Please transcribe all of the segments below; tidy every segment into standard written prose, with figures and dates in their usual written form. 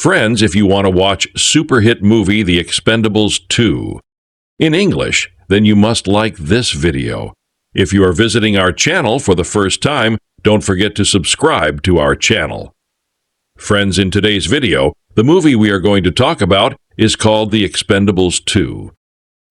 Friends, if you want to watch super hit movie The Expendables 2 in English, then you must like this video. If you are visiting our channel for the first time, don't forget to subscribe to our channel. Friends, in today's video, the movie we are going to talk about is called The Expendables 2.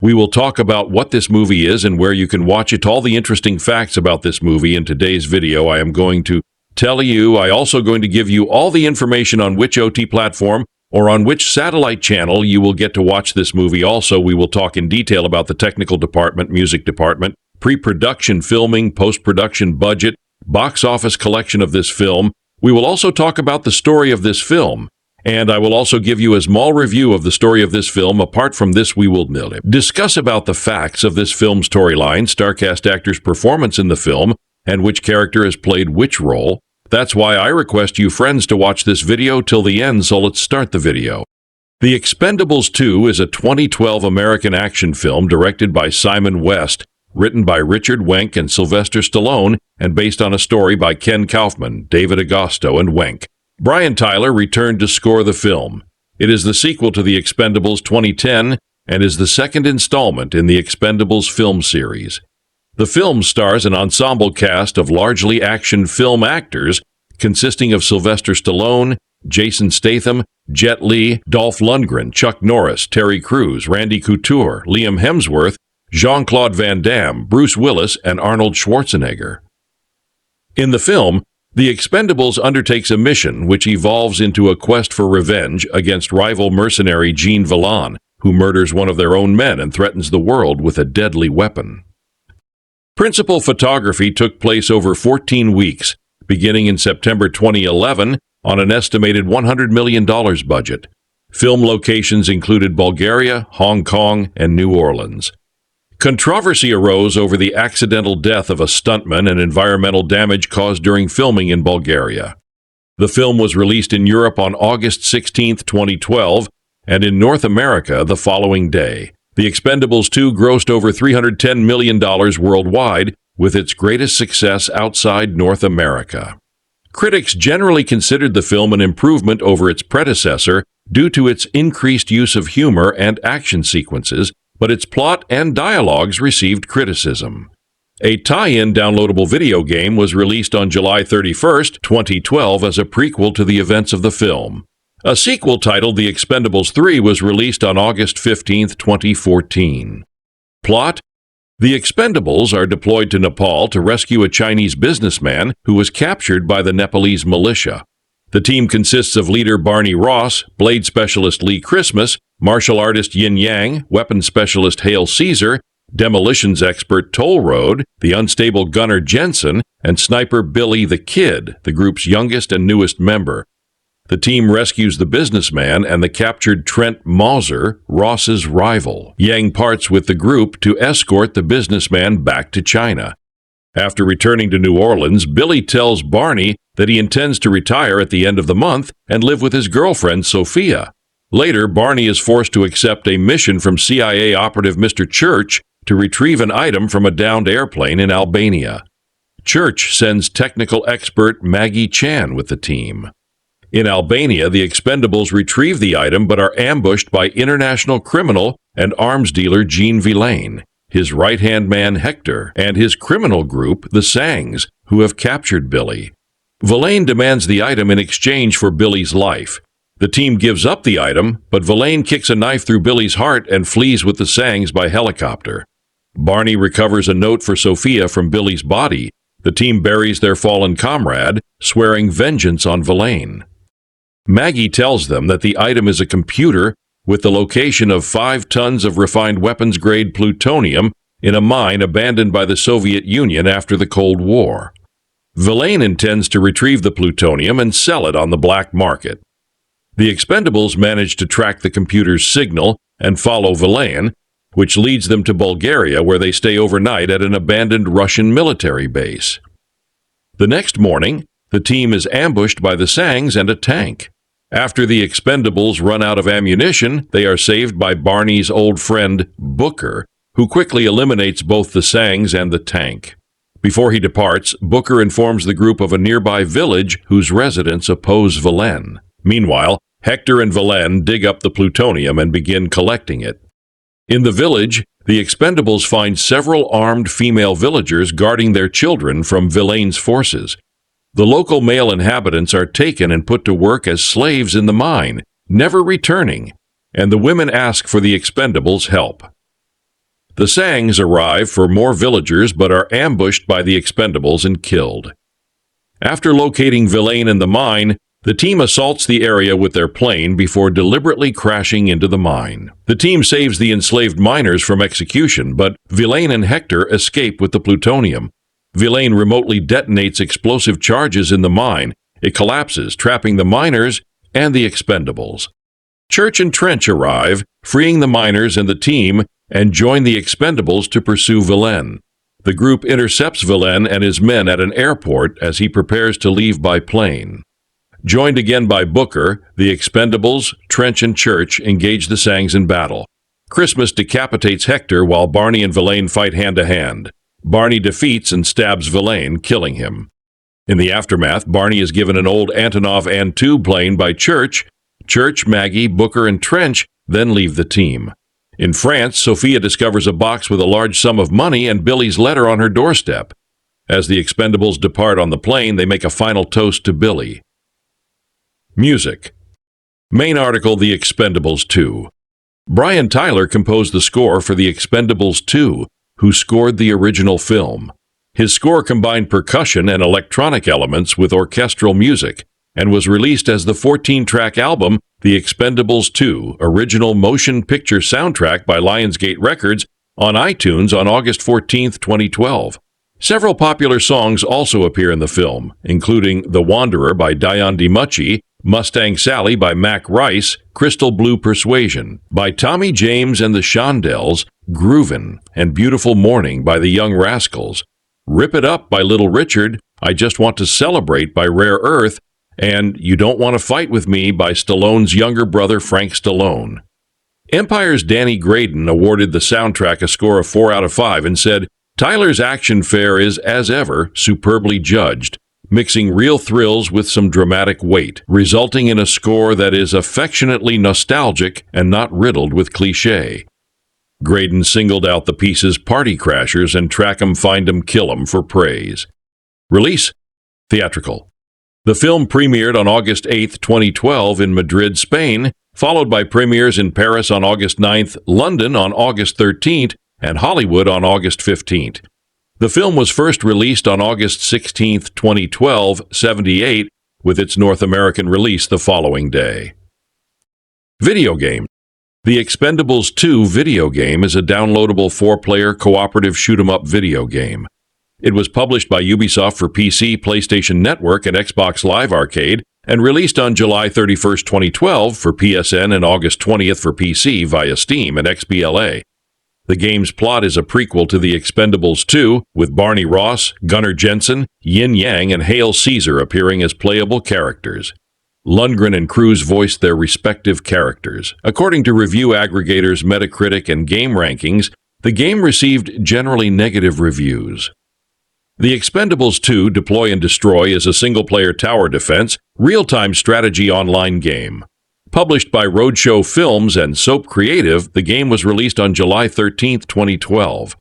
We will talk about what this movie is and where you can watch it, all the interesting facts about this movie in today's video. I am going to tell you. I also going to give you all the information on which OT platform or on which satellite channel you will get to watch this movie. Also, we will talk in detail about the technical department, music department, pre-production filming, post-production budget, box office collection of this film. We will also talk about the story of this film. And I will also give you a small review of the story of this film. Apart from this, we will discuss about the facts of this film's storyline, starcast actors' performance in the film, and which character has played which role. That's why I request you friends to watch this video till the end, so let's start the video. The Expendables 2 is a 2012 American action film directed by Simon West, written by Richard Wenk and Sylvester Stallone, and based on a story by Ken Kaufman, David Agosto, and Wenk. Brian Tyler returned to score the film. It is the sequel to The Expendables 2010 and is the second installment in the Expendables film series. The film stars an ensemble cast of largely action film actors consisting of Sylvester Stallone, Jason Statham, Jet Li, Dolph Lundgren, Chuck Norris, Terry Crews, Randy Couture, Liam Hemsworth, Jean-Claude Van Damme, Bruce Willis, and Arnold Schwarzenegger. In the film, The Expendables undertakes a mission which evolves into a quest for revenge against rival mercenary Jean Valon, who murders one of their own men and threatens the world with a deadly weapon. Principal photography took place over 14 weeks, beginning in September 2011 on an estimated $100 million budget. Film locations included Bulgaria, Hong Kong, and New Orleans. Controversy arose over the accidental death of a stuntman and environmental damage caused during filming in Bulgaria. The film was released in Europe on August 16, 2012, and in North America the following day. The Expendables 2 grossed over $310 million worldwide, with its greatest success outside North America. Critics generally considered the film an improvement over its predecessor due to its increased use of humor and action sequences, but its plot and dialogues received criticism. A tie-in downloadable video game was released on July 31, 2012 as a prequel to the events of the film. A sequel titled The Expendables 3 was released on August 15, 2014. Plot: The Expendables are deployed to Nepal to rescue a Chinese businessman who was captured by the Nepalese militia. The team consists of leader Barney Ross, blade specialist Lee Christmas, martial artist Yin Yang, weapons specialist Hale Caesar, demolitions expert Toll Road, the unstable gunner Jensen, and sniper Billy the Kid, the group's youngest and newest member. The team rescues the businessman and the captured Trent Mauser, Ross's rival. Yang parts with the group to escort the businessman back to China. After returning to New Orleans, Billy tells Barney that he intends to retire at the end of the month and live with his girlfriend, Sophia. Later, Barney is forced to accept a mission from CIA operative Mr. Church to retrieve an item from a downed airplane in Albania. Church sends technical expert Maggie Chan with the team. In Albania, the Expendables retrieve the item but are ambushed by international criminal and arms dealer Jean Vilain, his right-hand man Hector, and his criminal group, the Sangs, who have captured Billy. Vilain demands the item in exchange for Billy's life. The team gives up the item, but Vilain kicks a knife through Billy's heart and flees with the Sangs by helicopter. Barney recovers a note for Sophia from Billy's body. The team buries their fallen comrade, swearing vengeance on Vilain. Maggie tells them that the item is a computer with the location of 5 tons of refined weapons-grade plutonium in a mine abandoned by the Soviet Union after the Cold War. Vilain intends to retrieve the plutonium and sell it on the black market. The Expendables manage to track the computer's signal and follow Vilain, which leads them to Bulgaria, where they stay overnight at an abandoned Russian military base. The next morning, the team is ambushed by the Sangs and a tank. After the Expendables run out of ammunition, they are saved by Barney's old friend, Booker, who quickly eliminates both the Sangs and the tank. Before he departs, Booker informs the group of a nearby village whose residents oppose Vilain. Meanwhile, Hector and Villain dig up the plutonium and begin collecting it. In the village, the Expendables find several armed female villagers guarding their children from Villain's forces. The local male inhabitants are taken and put to work as slaves in the mine, never returning, and the women ask for the Expendables' help. The Sangs arrive for more villagers but are ambushed by the Expendables and killed. After locating Villain in the mine, the team assaults the area with their plane before deliberately crashing into the mine. The team saves the enslaved miners from execution, but Villain and Hector escape with the plutonium. Villain remotely detonates explosive charges in the mine. It collapses, trapping the miners and the Expendables. Church and Trench arrive, freeing the miners and the team, and join the Expendables to pursue Villain. The group intercepts Villain and his men at an airport as he prepares to leave by plane. Joined again by Booker, the Expendables, Trench, and Church engage the Sangs in battle. Christmas decapitates Hector while Barney and Villain fight hand-to-hand. Barney defeats and stabs Villain, killing him. In the aftermath, Barney is given an old Antonov An-2 plane by Church. Church, Maggie, Booker, and Trench then leave the team. In France, Sophia discovers a box with a large sum of money and Billy's letter on her doorstep. As the Expendables depart on the plane, they make a final toast to Billy. Music. Main article, The Expendables 2. Brian Tyler composed the score for The Expendables 2, who scored the original film. His score combined percussion and electronic elements with orchestral music and was released as the 14-track album The Expendables 2 Original Motion Picture Soundtrack by Lionsgate Records on iTunes on August 14, 2012. Several popular songs also appear in the film, including The Wanderer by Dion DiMucci, Mustang Sally by Mac Rice, Crystal Blue Persuasion by Tommy James and the Shondells, Groovin', and Beautiful Morning by the Young Rascals, Rip It Up by Little Richard, I Just Want to Celebrate by Rare Earth, and You Don't Want to Fight With Me by Stallone's younger brother Frank Stallone. Empire's Danny Graydon awarded the soundtrack a score of 4 out of 5 and said, Tyler's action fare is, as ever, superbly judged, mixing real thrills with some dramatic weight, resulting in a score that is affectionately nostalgic and not riddled with cliché. Graydon singled out the piece's Party Crashers and Track 'em, Find 'em, Kill 'em for praise. Release: theatrical. The film premiered on August 8, 2012 in Madrid, Spain, followed by premieres in Paris on August 9th, London on August 13th, and Hollywood on August 15th. The film was first released on August 16, 2012, 78, with its North American release the following day. Video game. The Expendables 2 video game is a downloadable 4-player cooperative shoot-'em-up video game. It was published by Ubisoft for PC, PlayStation Network, and Xbox Live Arcade, and released on July 31, 2012 for PSN and August 20th for PC via Steam and XBLA. The game's plot is a prequel to The Expendables 2, with Barney Ross, Gunnar Jensen, Yin Yang, and Hale Caesar appearing as playable characters. Lundgren and Cruz voiced their respective characters. According to review aggregators Metacritic and Game Rankings, the game received generally negative reviews. The Expendables 2 Deploy and Destroy is a single-player tower defense, real-time strategy online game. Published by Roadshow Films and Soap Creative, the game was released on July 13, 2012.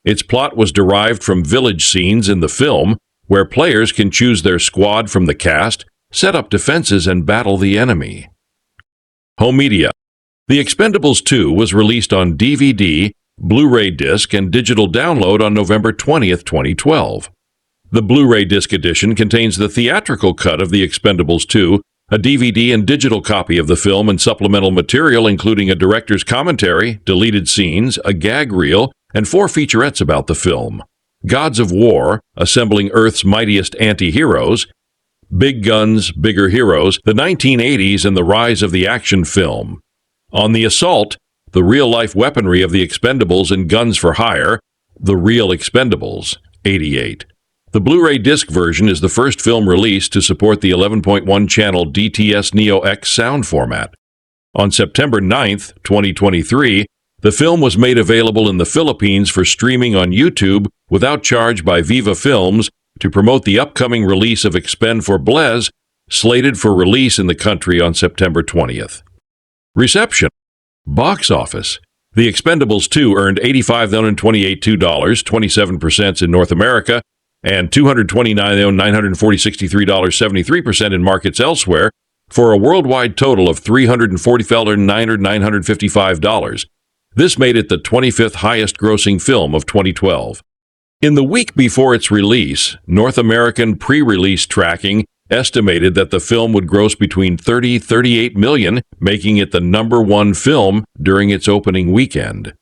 Its plot was derived from village scenes in the film, where players can choose their squad from the cast, set up defenses, and battle the enemy. Home media. The Expendables 2 was released on DVD, Blu-ray disc, and digital download on November 20, 2012. The Blu-ray disc edition contains the theatrical cut of The Expendables 2, a DVD and digital copy of the film and supplemental material including a director's commentary, deleted scenes, a gag reel, and 4 featurettes about the film. Gods of War, Assembling Earth's Mightiest Anti-Heroes, Big Guns, Bigger Heroes, the 1980s and the Rise of the Action Film. On the Assault, the real-life weaponry of the Expendables and Guns for Hire, The Real Expendables, 88. The Blu-ray disc version is the first film released to support the 11.1 channel DTS Neo X sound format. On September 9, 2023, the film was made available in the Philippines for streaming on YouTube without charge by Viva Films to promote the upcoming release of Expend4Blez, slated for release in the country on September 20th. Reception. Box office. The Expendables 2 earned $85,028, 27% in North America, and $229,940, 73% in markets elsewhere, for a worldwide total of $340,955. This made it the 25th highest-grossing film of 2012. In the week before its release, North American pre-release tracking estimated that the film would gross between $30 and $38 million, making it the #1 film during its opening weekend.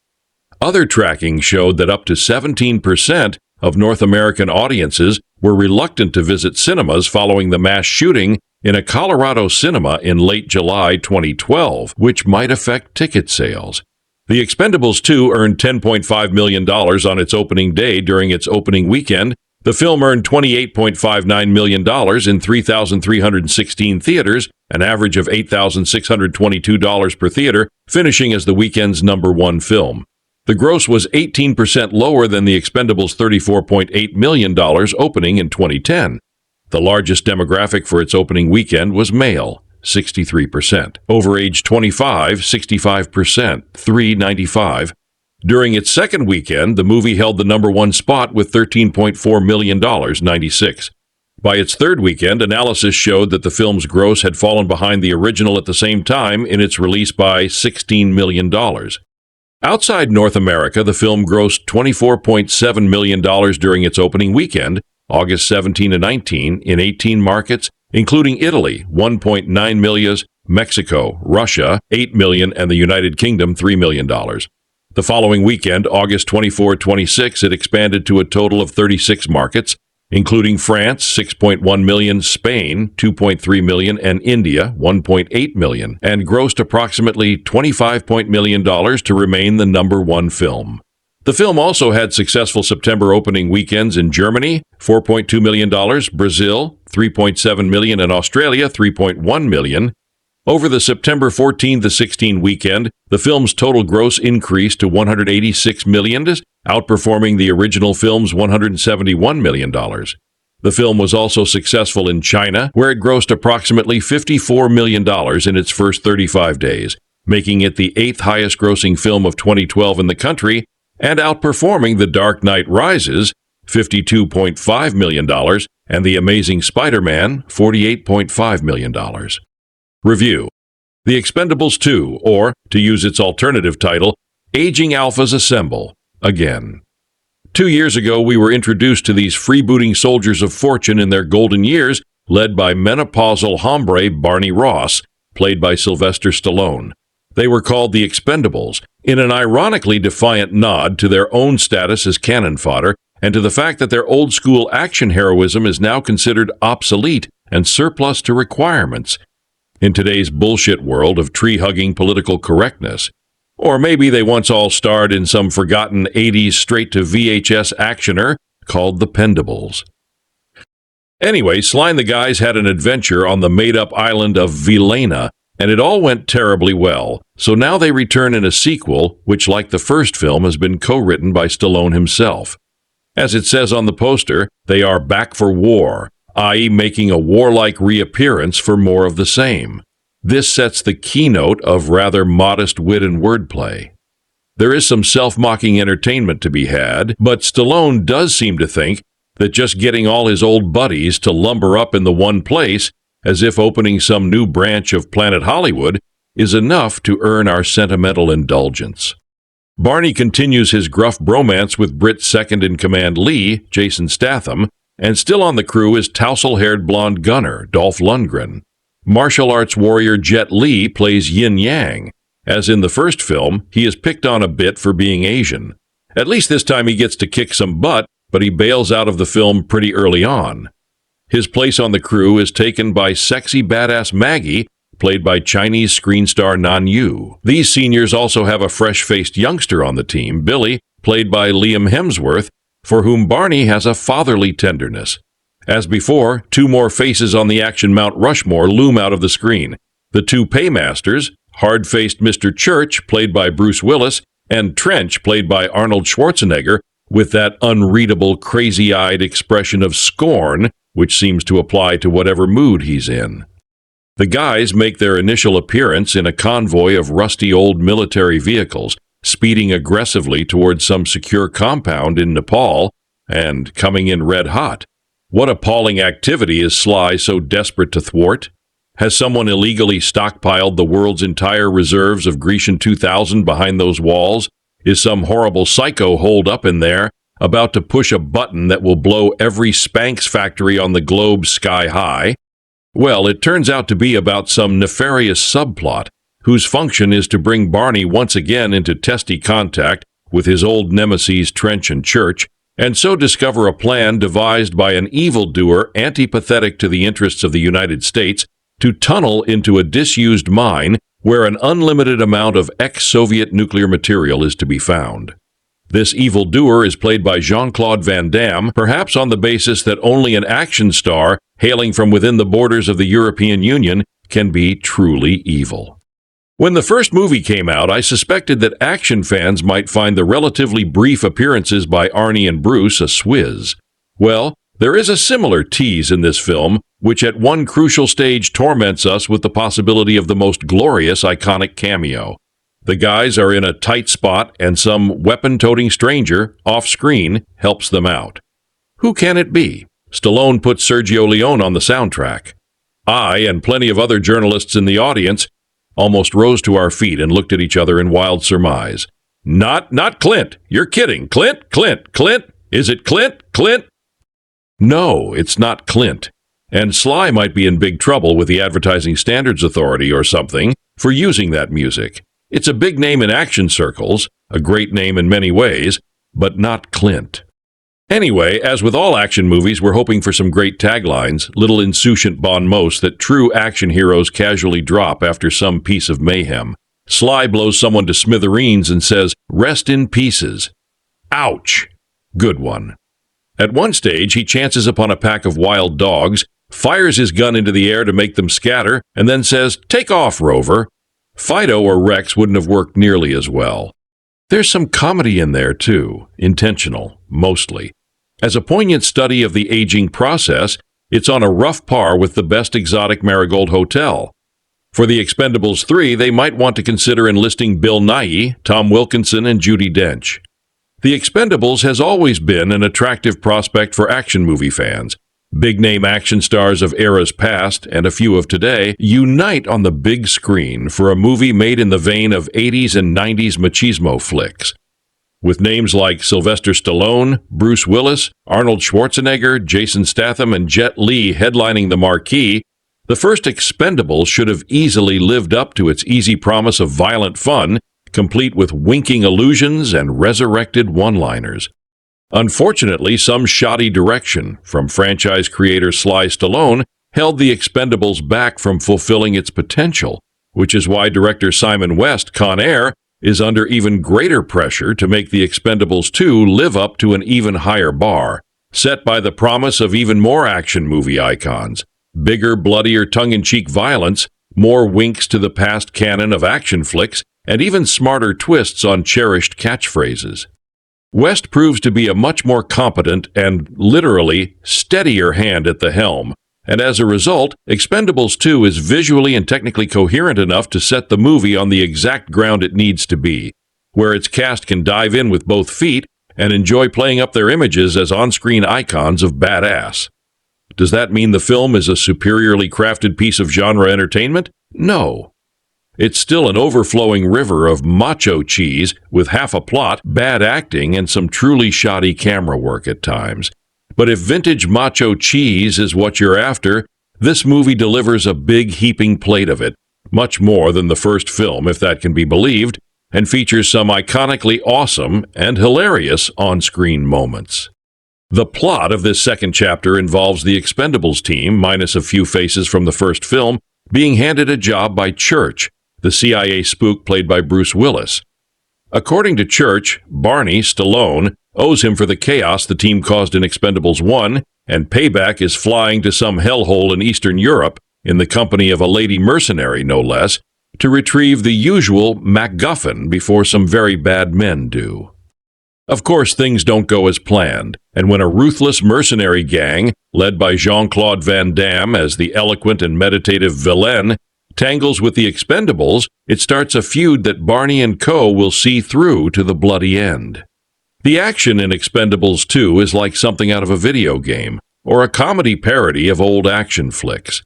Other tracking showed that up to 17% of North American audiences were reluctant to visit cinemas following the mass shooting in a Colorado cinema in late July 2012, which might affect ticket sales. The Expendables 2 earned $10.5 million on its opening day during its opening weekend. The film earned $28.59 million in 3,316 theaters, an average of $8,622 per theater, finishing as the weekend's #1 film. The gross was 18% lower than the Expendables' $34.8 million opening in 2010. The largest demographic for its opening weekend was male, 63%. Over age 25, 65%, 395. During its second weekend, the movie held the #1 spot with $13.4 million, 96. By its third weekend, analysis showed that the film's gross had fallen behind the original at the same time in its release by $16 million. Outside North America, the film grossed $24.7 million during its opening weekend, August 17 and 19, in 18 markets, including Italy, $1.9 million, Mexico, Russia, $8 million, and the United Kingdom, $3 million. The following weekend, August 24-26, it expanded to a total of 36 markets, including France, $6.1 million, Spain, $2.3 million, and India, $1.8 million, and grossed approximately $25 million to remain the #1 film. The film also had successful September opening weekends in Germany, $4.2 million, Brazil, $3.7 million, and Australia, $3.1 million. Over the September 14 to 16 weekend, the film's total gross increased to $186 million, outperforming the original film's $171 million. The film was also successful in China, where it grossed approximately $54 million in its first 35 days, making it the 8th highest-grossing film of 2012 in the country, and outperforming The Dark Knight Rises, $52.5 million, and The Amazing Spider-Man, $48.5 million. Review. The Expendables 2, or, to use its alternative title, Aging Alphas Assemble, again. 2 years ago, we were introduced to these freebooting soldiers of fortune in their golden years, led by menopausal hombre Barney Ross, played by Sylvester Stallone. They were called the Expendables, in an ironically defiant nod to their own status as cannon fodder and to the fact that their old-school action heroism is now considered obsolete and surplus to requirements in today's bullshit world of tree-hugging political correctness. Or maybe they once all starred in some forgotten 80s straight-to-VHS actioner called The Pendables. Anyway, Sly and the guys had an adventure on the made-up island of Vilena, and it all went terribly well, so now they return in a sequel, which, like the first film, has been co-written by Stallone himself. As it says on the poster, they are back for war, i.e. making a warlike reappearance for more of the same. This sets the keynote of rather modest wit and wordplay. There is some self-mocking entertainment to be had, but Stallone does seem to think that just getting all his old buddies to lumber up in the one place, as if opening some new branch of Planet Hollywood, is enough to earn our sentimental indulgence. Barney continues his gruff bromance with Brit's second-in-command Lee, Jason Statham, and still on the crew is tousle-haired blonde gunner, Dolph Lundgren. Martial arts warrior Jet Li plays Yin Yang. As in the first film, he is picked on a bit for being Asian. At least this time he gets to kick some butt, but he bails out of the film pretty early on. His place on the crew is taken by sexy badass Maggie, played by Chinese screen star Nan Yu. These seniors also have a fresh-faced youngster on the team, Billy, played by Liam Hemsworth, for whom Barney has a fatherly tenderness. As before, 2 more faces on the action Mount Rushmore loom out of the screen. The 2 paymasters, hard-faced Mr. Church, played by Bruce Willis, and Trench, played by Arnold Schwarzenegger, with that unreadable, crazy-eyed expression of scorn which seems to apply to whatever mood he's in. The guys make their initial appearance in a convoy of rusty old military vehicles, speeding aggressively towards some secure compound in Nepal and coming in red hot. What appalling activity is Sly so desperate to thwart? Has someone illegally stockpiled the world's entire reserves of Grecian 2000 behind those walls? Is some horrible psycho holed up in there, about to push a button that will blow every Spanx factory on the globe sky high? Well, it turns out to be about some nefarious subplot, whose function is to bring Barney once again into testy contact with his old nemesis Trench and Church, and so discover a plan devised by an evildoer antipathetic to the interests of the United States to tunnel into a disused mine where an unlimited amount of ex-Soviet nuclear material is to be found. This evildoer is played by Jean-Claude Van Damme, perhaps on the basis that only an action star hailing from within the borders of the European Union can be truly evil. When the first movie came out, I suspected that action fans might find the relatively brief appearances by Arnie and Bruce a swizz. Well, there is a similar tease in this film, which at one crucial stage torments us with the possibility of the most glorious iconic cameo. The guys are in a tight spot, and some weapon-toting stranger, off-screen, helps them out. Who can it be? Stallone put Sergio Leone on the soundtrack. I, and plenty of other journalists in the audience, almost rose to our feet and looked at each other in wild surmise. Not Clint. You're kidding. Clint? Is it Clint? No, it's not Clint. And Sly might be in big trouble with the Advertising Standards Authority or something for using that music. It's a big name in action circles, a great name in many ways, but not Clint. Anyway, as with all action movies, we're hoping for some great taglines, little insouciant bon mots that true action heroes casually drop after some piece of mayhem. Sly blows someone to smithereens and says, "Rest in pieces." Ouch! Good one. At one stage, he chances upon a pack of wild dogs, fires his gun into the air to make them scatter, and then says, "Take off, Rover." Fido or Rex wouldn't have worked nearly as well. There's some comedy in there, too, intentional, mostly. As a poignant study of the aging process, it's on a rough par with the Best Exotic Marigold Hotel. For the Expendables 3, they might want to consider enlisting Bill Nighy, Tom Wilkinson, and Judi Dench. The Expendables has always been an attractive prospect for action movie fans. Big-name action stars of eras past, and a few of today, unite on the big screen for a movie made in the vein of 80s and 90s machismo flicks. With names like Sylvester Stallone, Bruce Willis, Arnold Schwarzenegger, Jason Statham, and Jet Li headlining the marquee, the first Expendables should have easily lived up to its easy promise of violent fun, complete with winking illusions and resurrected one-liners. Unfortunately, some shoddy direction from franchise creator Sly Stallone held the Expendables back from fulfilling its potential, which is why director Simon West, Con Air, is under even greater pressure to make the Expendables 2 live up to an even higher bar, set by the promise of even more action movie icons, bigger, bloodier tongue-in-cheek violence, more winks to the past canon of action flicks, and even smarter twists on cherished catchphrases. West proves to be a much more competent and, literally, steadier hand at the helm, and as a result, Expendables 2 is visually and technically coherent enough to set the movie on the exact ground it needs to be, where its cast can dive in with both feet and enjoy playing up their images as on-screen icons of badass. Does that mean the film is a superiorly crafted piece of genre entertainment? No. It's still an overflowing river of macho cheese with half a plot, bad acting, and some truly shoddy camera work at times. But if vintage macho cheese is what you're after, this movie delivers a big heaping plate of it, much more than the first film, if that can be believed, and features some iconically awesome and hilarious on-screen moments. The plot of this second chapter involves the Expendables team, minus a few faces from the first film, being handed a job by Church, the CIA spook played by Bruce Willis. According to Church, Barney, Stallone, owes him for the chaos the team caused in Expendables 1, and payback is flying to some hellhole in Eastern Europe, in the company of a lady mercenary, no less, to retrieve the usual MacGuffin before some very bad men do. Of course, things don't go as planned, and when a ruthless mercenary gang, led by Jean-Claude Van Damme as the eloquent and meditative villain, tangles with the Expendables, it starts a feud that Barney and co. will see through to the bloody end. The action in Expendables 2 is like something out of a video game, or a comedy parody of old action flicks.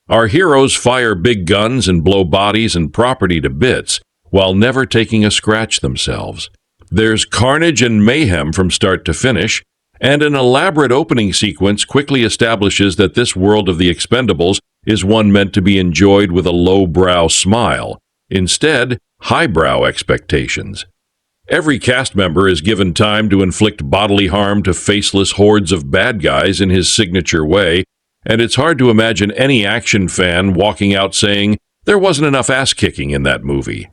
Our heroes fire big guns and blow bodies and property to bits, while never taking a scratch themselves. There's carnage and mayhem from start to finish, and an elaborate opening sequence quickly establishes that this world of the Expendables is one meant to be enjoyed with a low-brow smile. Instead, highbrow expectations. Every cast member is given time to inflict bodily harm to faceless hordes of bad guys in his signature way, and it's hard to imagine any action fan walking out saying, "There wasn't enough ass-kicking in that movie."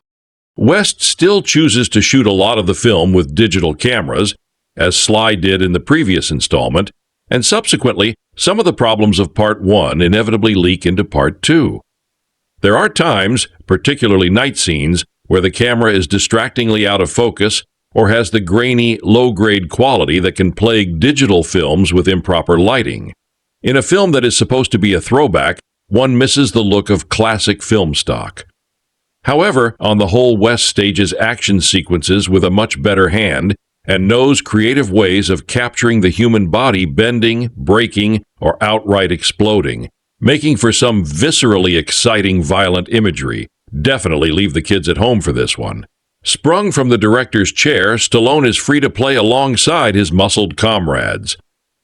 West still chooses to shoot a lot of the film with digital cameras, as Sly did in the previous installment, and subsequently, some of the problems of Part 1 inevitably leak into Part 2. There are times, particularly night scenes, where the camera is distractingly out of focus or has the grainy, low-grade quality that can plague digital films with improper lighting. In a film that is supposed to be a throwback, one misses the look of classic film stock. However, on the whole, West stages action sequences with a much better hand and knows creative ways of capturing the human body bending, breaking, or outright exploding, making for some viscerally exciting, violent imagery. Definitely leave the kids at home for this one. Sprung from the director's chair, Stallone is free to play alongside his muscled comrades.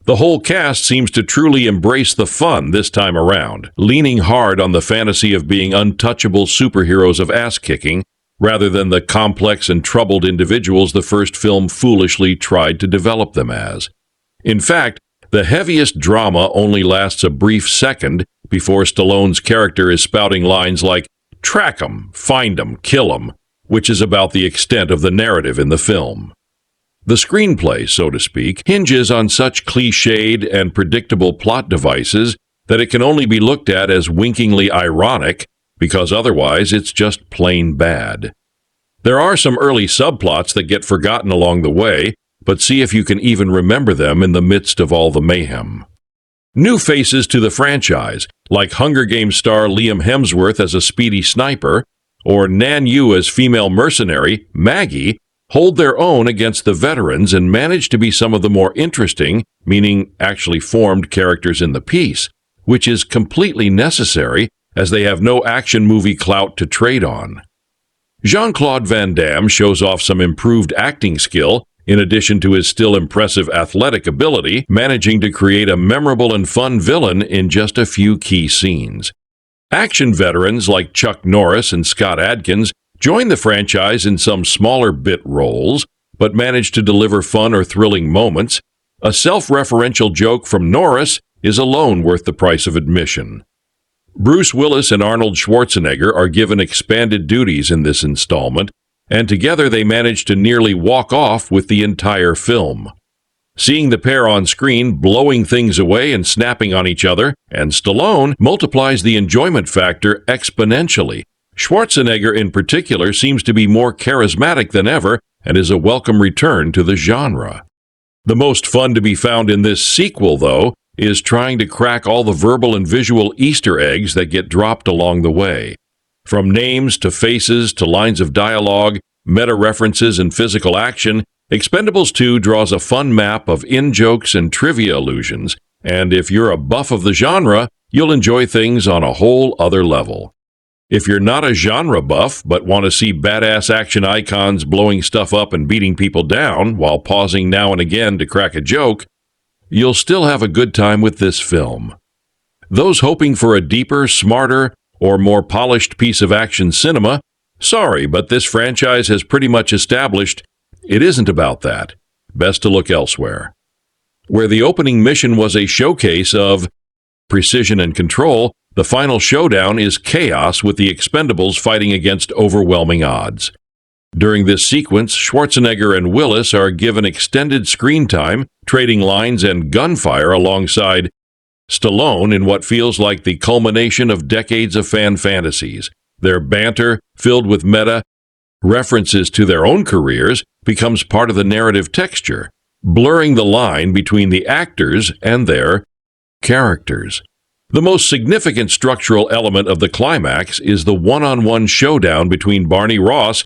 The whole cast seems to truly embrace the fun this time around, leaning hard on the fantasy of being untouchable superheroes of ass-kicking, rather than the complex and troubled individuals the first film foolishly tried to develop them as. In fact, the heaviest drama only lasts a brief second before Stallone's character is spouting lines like, "Track 'em, find 'em, kill 'em," which is about the extent of the narrative in the film. The screenplay, so to speak, hinges on such cliched and predictable plot devices that it can only be looked at as winkingly ironic, because otherwise it's just plain bad. There are some early subplots that get forgotten along the way, but see if you can even remember them in the midst of all the mayhem. New faces to the franchise, like Hunger Games star Liam Hemsworth as a speedy sniper, or Nan Yu as female mercenary, Maggie, hold their own against the veterans and manage to be some of the more interesting, meaning actually formed characters in the piece, which is completely necessary as they have no action movie clout to trade on. Jean-Claude Van Damme shows off some improved acting skill, in addition to his still impressive athletic ability, managing to create a memorable and fun villain in just a few key scenes. Action veterans like Chuck Norris and Scott Adkins join the franchise in some smaller bit roles, but manage to deliver fun or thrilling moments. A self-referential joke from Norris is alone worth the price of admission. Bruce Willis and Arnold Schwarzenegger are given expanded duties in this installment, and together they manage to nearly walk off with the entire film. Seeing the pair on screen blowing things away and snapping on each other, and Stallone multiplies the enjoyment factor exponentially. Schwarzenegger in particular seems to be more charismatic than ever and is a welcome return to the genre. The most fun to be found in this sequel, though, is trying to crack all the verbal and visual Easter eggs that get dropped along the way. From names to faces to lines of dialogue, meta-references, and physical action, Expendables 2 draws a fun map of in-jokes and trivia allusions, and if you're a buff of the genre, you'll enjoy things on a whole other level. If you're not a genre buff but want to see badass action icons blowing stuff up and beating people down while pausing now and again to crack a joke, you'll still have a good time with this film. Those hoping for a deeper, smarter, or more polished piece of action cinema, sorry, but this franchise has pretty much established it isn't about that. Best to look elsewhere. Where the opening mission was a showcase of precision and control, the final showdown is chaos with the Expendables fighting against overwhelming odds. During this sequence, Schwarzenegger and Willis are given extended screen time, trading lines and gunfire alongside Stallone in what feels like the culmination of decades of fan fantasies. Their banter, filled with meta References to their own careers becomes part of the narrative texture, blurring the line between the actors and their characters. The most significant structural element of the climax is the one-on-one showdown between Barney Ross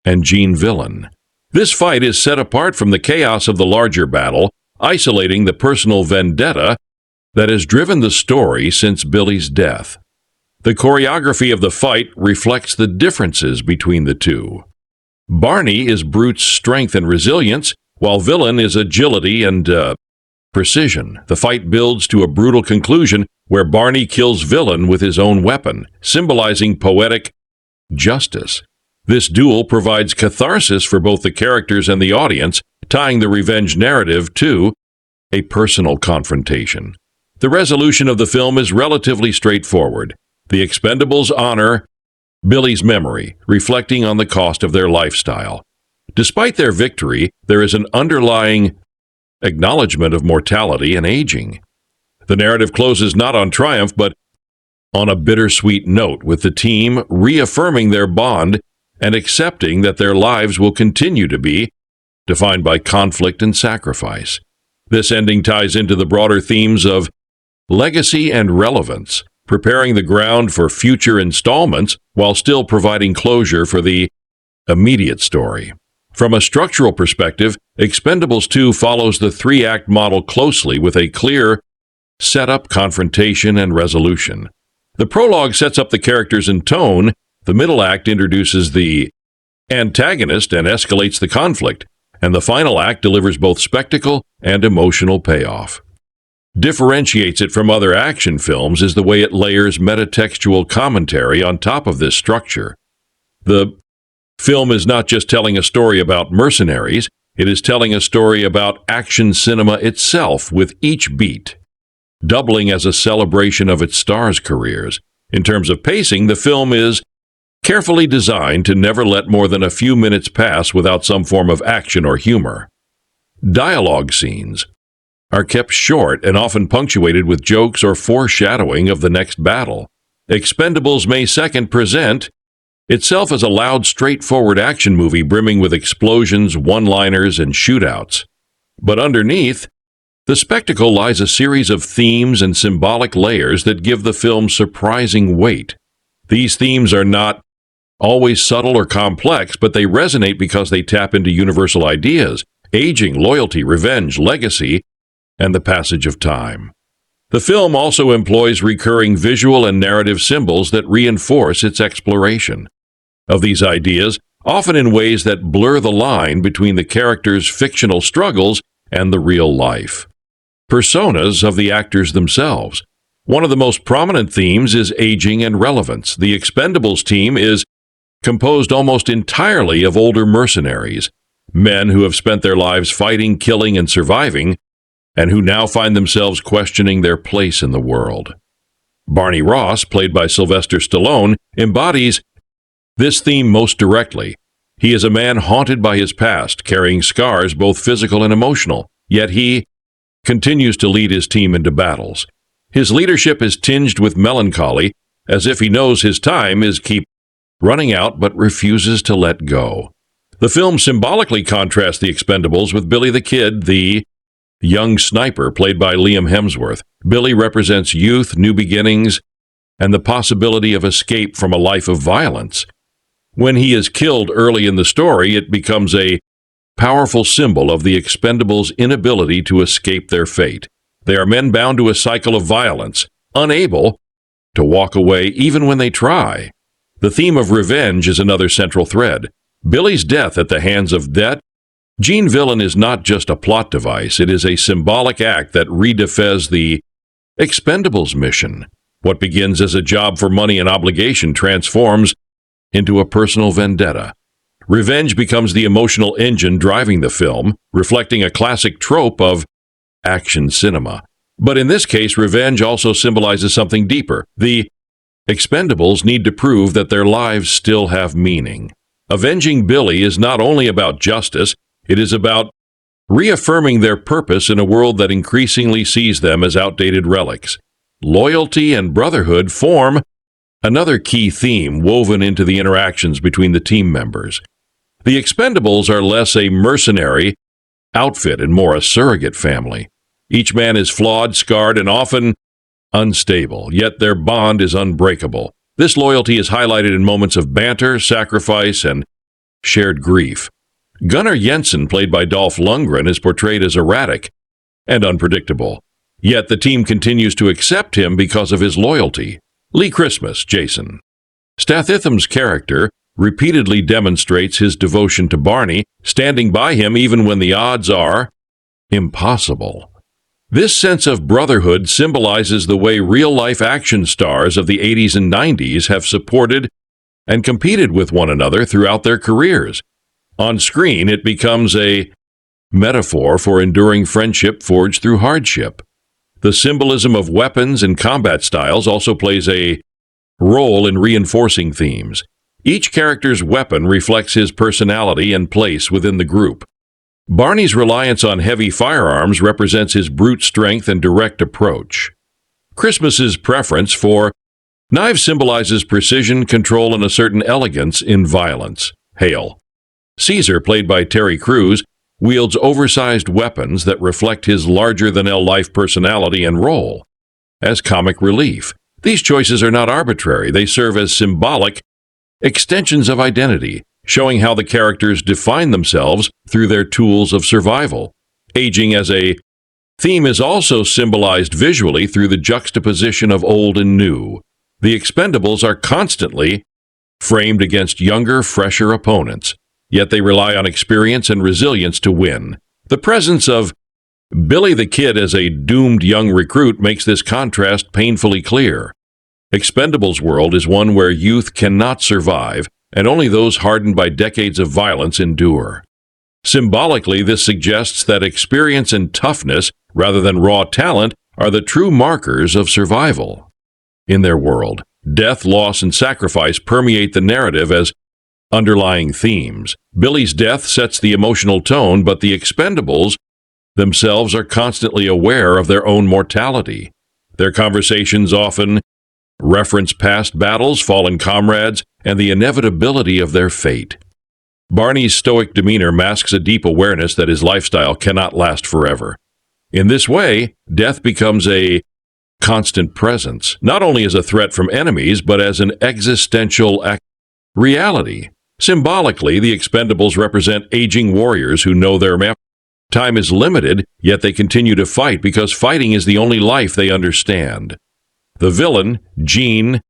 and Gene Villain. This fight is set apart from the chaos of the larger battle, isolating the personal vendetta that has driven the story since Billy's death. The choreography of the fight reflects the differences between the two. Barney is Brute's strength and resilience, while Villain is agility and precision. The fight builds to a brutal conclusion where Barney kills Villain with his own weapon, symbolizing poetic justice. This duel provides catharsis for both the characters and the audience, tying the revenge narrative to a personal confrontation. The resolution of the film is relatively straightforward. The Expendables honor Billy's memory, reflecting on the cost of their lifestyle. Despite their victory, there is an underlying acknowledgement of mortality and aging. The narrative closes not on triumph, but on a bittersweet note, with the team reaffirming their bond and accepting that their lives will continue to be defined by conflict and sacrifice. This ending ties into the broader themes of legacy and relevance, preparing the ground for future installments while still providing closure for the immediate story. From a structural perspective, Expendables 2 follows the three-act model closely with a clear setup, confrontation, and resolution. The prologue sets up the characters and tone. The middle act introduces the antagonist and escalates the conflict, and the final act delivers both spectacle and emotional payoff. Differentiates it from other action films is the way it layers metatextual commentary on top of this structure. The film is not just telling a story about mercenaries, it is telling a story about action cinema itself with each beat, doubling as a celebration of its stars' careers. In terms of pacing, the film is carefully designed to never let more than a few minutes pass without some form of action or humor. Dialogue scenes are kept short and often punctuated with jokes or foreshadowing of the next battle. Expendables May 2nd present itself as a loud, straightforward action movie brimming with explosions, one-liners, and shootouts. But underneath the spectacle lies a series of themes and symbolic layers that give the film surprising weight. These themes are not always subtle or complex, but they resonate because they tap into universal ideas: aging, loyalty, revenge, legacy, and the passage of time. The film also employs recurring visual and narrative symbols that reinforce its exploration of these ideas, often in ways that blur the line between the characters' fictional struggles and the real life personas of the actors themselves. One of the most prominent themes is aging and relevance. The Expendables team is composed almost entirely of older mercenaries, men who have spent their lives fighting, killing, and surviving, and who now find themselves questioning their place in the world. Barney Ross, played by Sylvester Stallone, embodies this theme most directly. He is a man haunted by his past, carrying scars both physical and emotional, yet he continues to lead his team into battles. His leadership is tinged with melancholy, as if he knows his time is keep running out but refuses to let go. The film symbolically contrasts the Expendables with Billy the Kid, the young sniper played by Liam Hemsworth. Billy represents youth, new beginnings, and the possibility of escape from a life of violence. When he is killed early in the story, it becomes a powerful symbol of the Expendables' inability to escape their fate. They are men bound to a cycle of violence, unable to walk away even when they try. The theme of revenge is another central thread. Billy's death at the hands of Gene Villain is not just a plot device, it is a symbolic act that redefines the Expendables mission. What begins as a job for money and obligation transforms into a personal vendetta. Revenge becomes the emotional engine driving the film, reflecting a classic trope of action cinema. But in this case, revenge also symbolizes something deeper. The Expendables need to prove that their lives still have meaning. Avenging Billy is not only about justice, it is about reaffirming their purpose in a world that increasingly sees them as outdated relics. Loyalty and brotherhood form another key theme woven into the interactions between the team members. The Expendables are less a mercenary outfit and more a surrogate family. Each man is flawed, scarred, and often unstable, yet their bond is unbreakable. This loyalty is highlighted in moments of banter, sacrifice, and shared grief. Gunnar Jensen, played by Dolph Lundgren, is portrayed as erratic and unpredictable, yet the team continues to accept him because of his loyalty. Lee Christmas, Jason. Statham's character repeatedly demonstrates his devotion to Barney, standing by him even when the odds are impossible. This sense of brotherhood symbolizes the way real-life action stars of the 80s and 90s have supported and competed with one another throughout their careers. On screen, it becomes a metaphor for enduring friendship forged through hardship. The symbolism of weapons and combat styles also plays a role in reinforcing themes. Each character's weapon reflects his personality and place within the group. Barney's reliance on heavy firearms represents his brute strength and direct approach. Christmas's preference for knives symbolizes precision, control, and a certain elegance in violence. Hale. Caesar, played by Terry Crews, wields oversized weapons that reflect his larger-than-life personality and role. As comic relief, these choices are not arbitrary. They serve as symbolic extensions of identity, showing how the characters define themselves through their tools of survival. Aging as a theme is also symbolized visually through the juxtaposition of old and new. The Expendables are constantly framed against younger, fresher opponents, yet they rely on experience and resilience to win. The presence of Billy the Kid as a doomed young recruit makes this contrast painfully clear. Expendables' world is one where youth cannot survive, and only those hardened by decades of violence endure. Symbolically, this suggests that experience and toughness, rather than raw talent, are the true markers of survival. In their world, death, loss, and sacrifice permeate the narrative as underlying themes. Billy's death sets the emotional tone, but the Expendables themselves are constantly aware of their own mortality. Their conversations often reference past battles, fallen comrades, and the inevitability of their fate. Barney's stoic demeanor masks a deep awareness that his lifestyle cannot last forever. In this way, death becomes a constant presence, not only as a threat from enemies, but as an existential reality. Symbolically, the Expendables represent aging warriors who know their time is limited, yet they continue to fight because fighting is the only life they understand. The villain, Gene,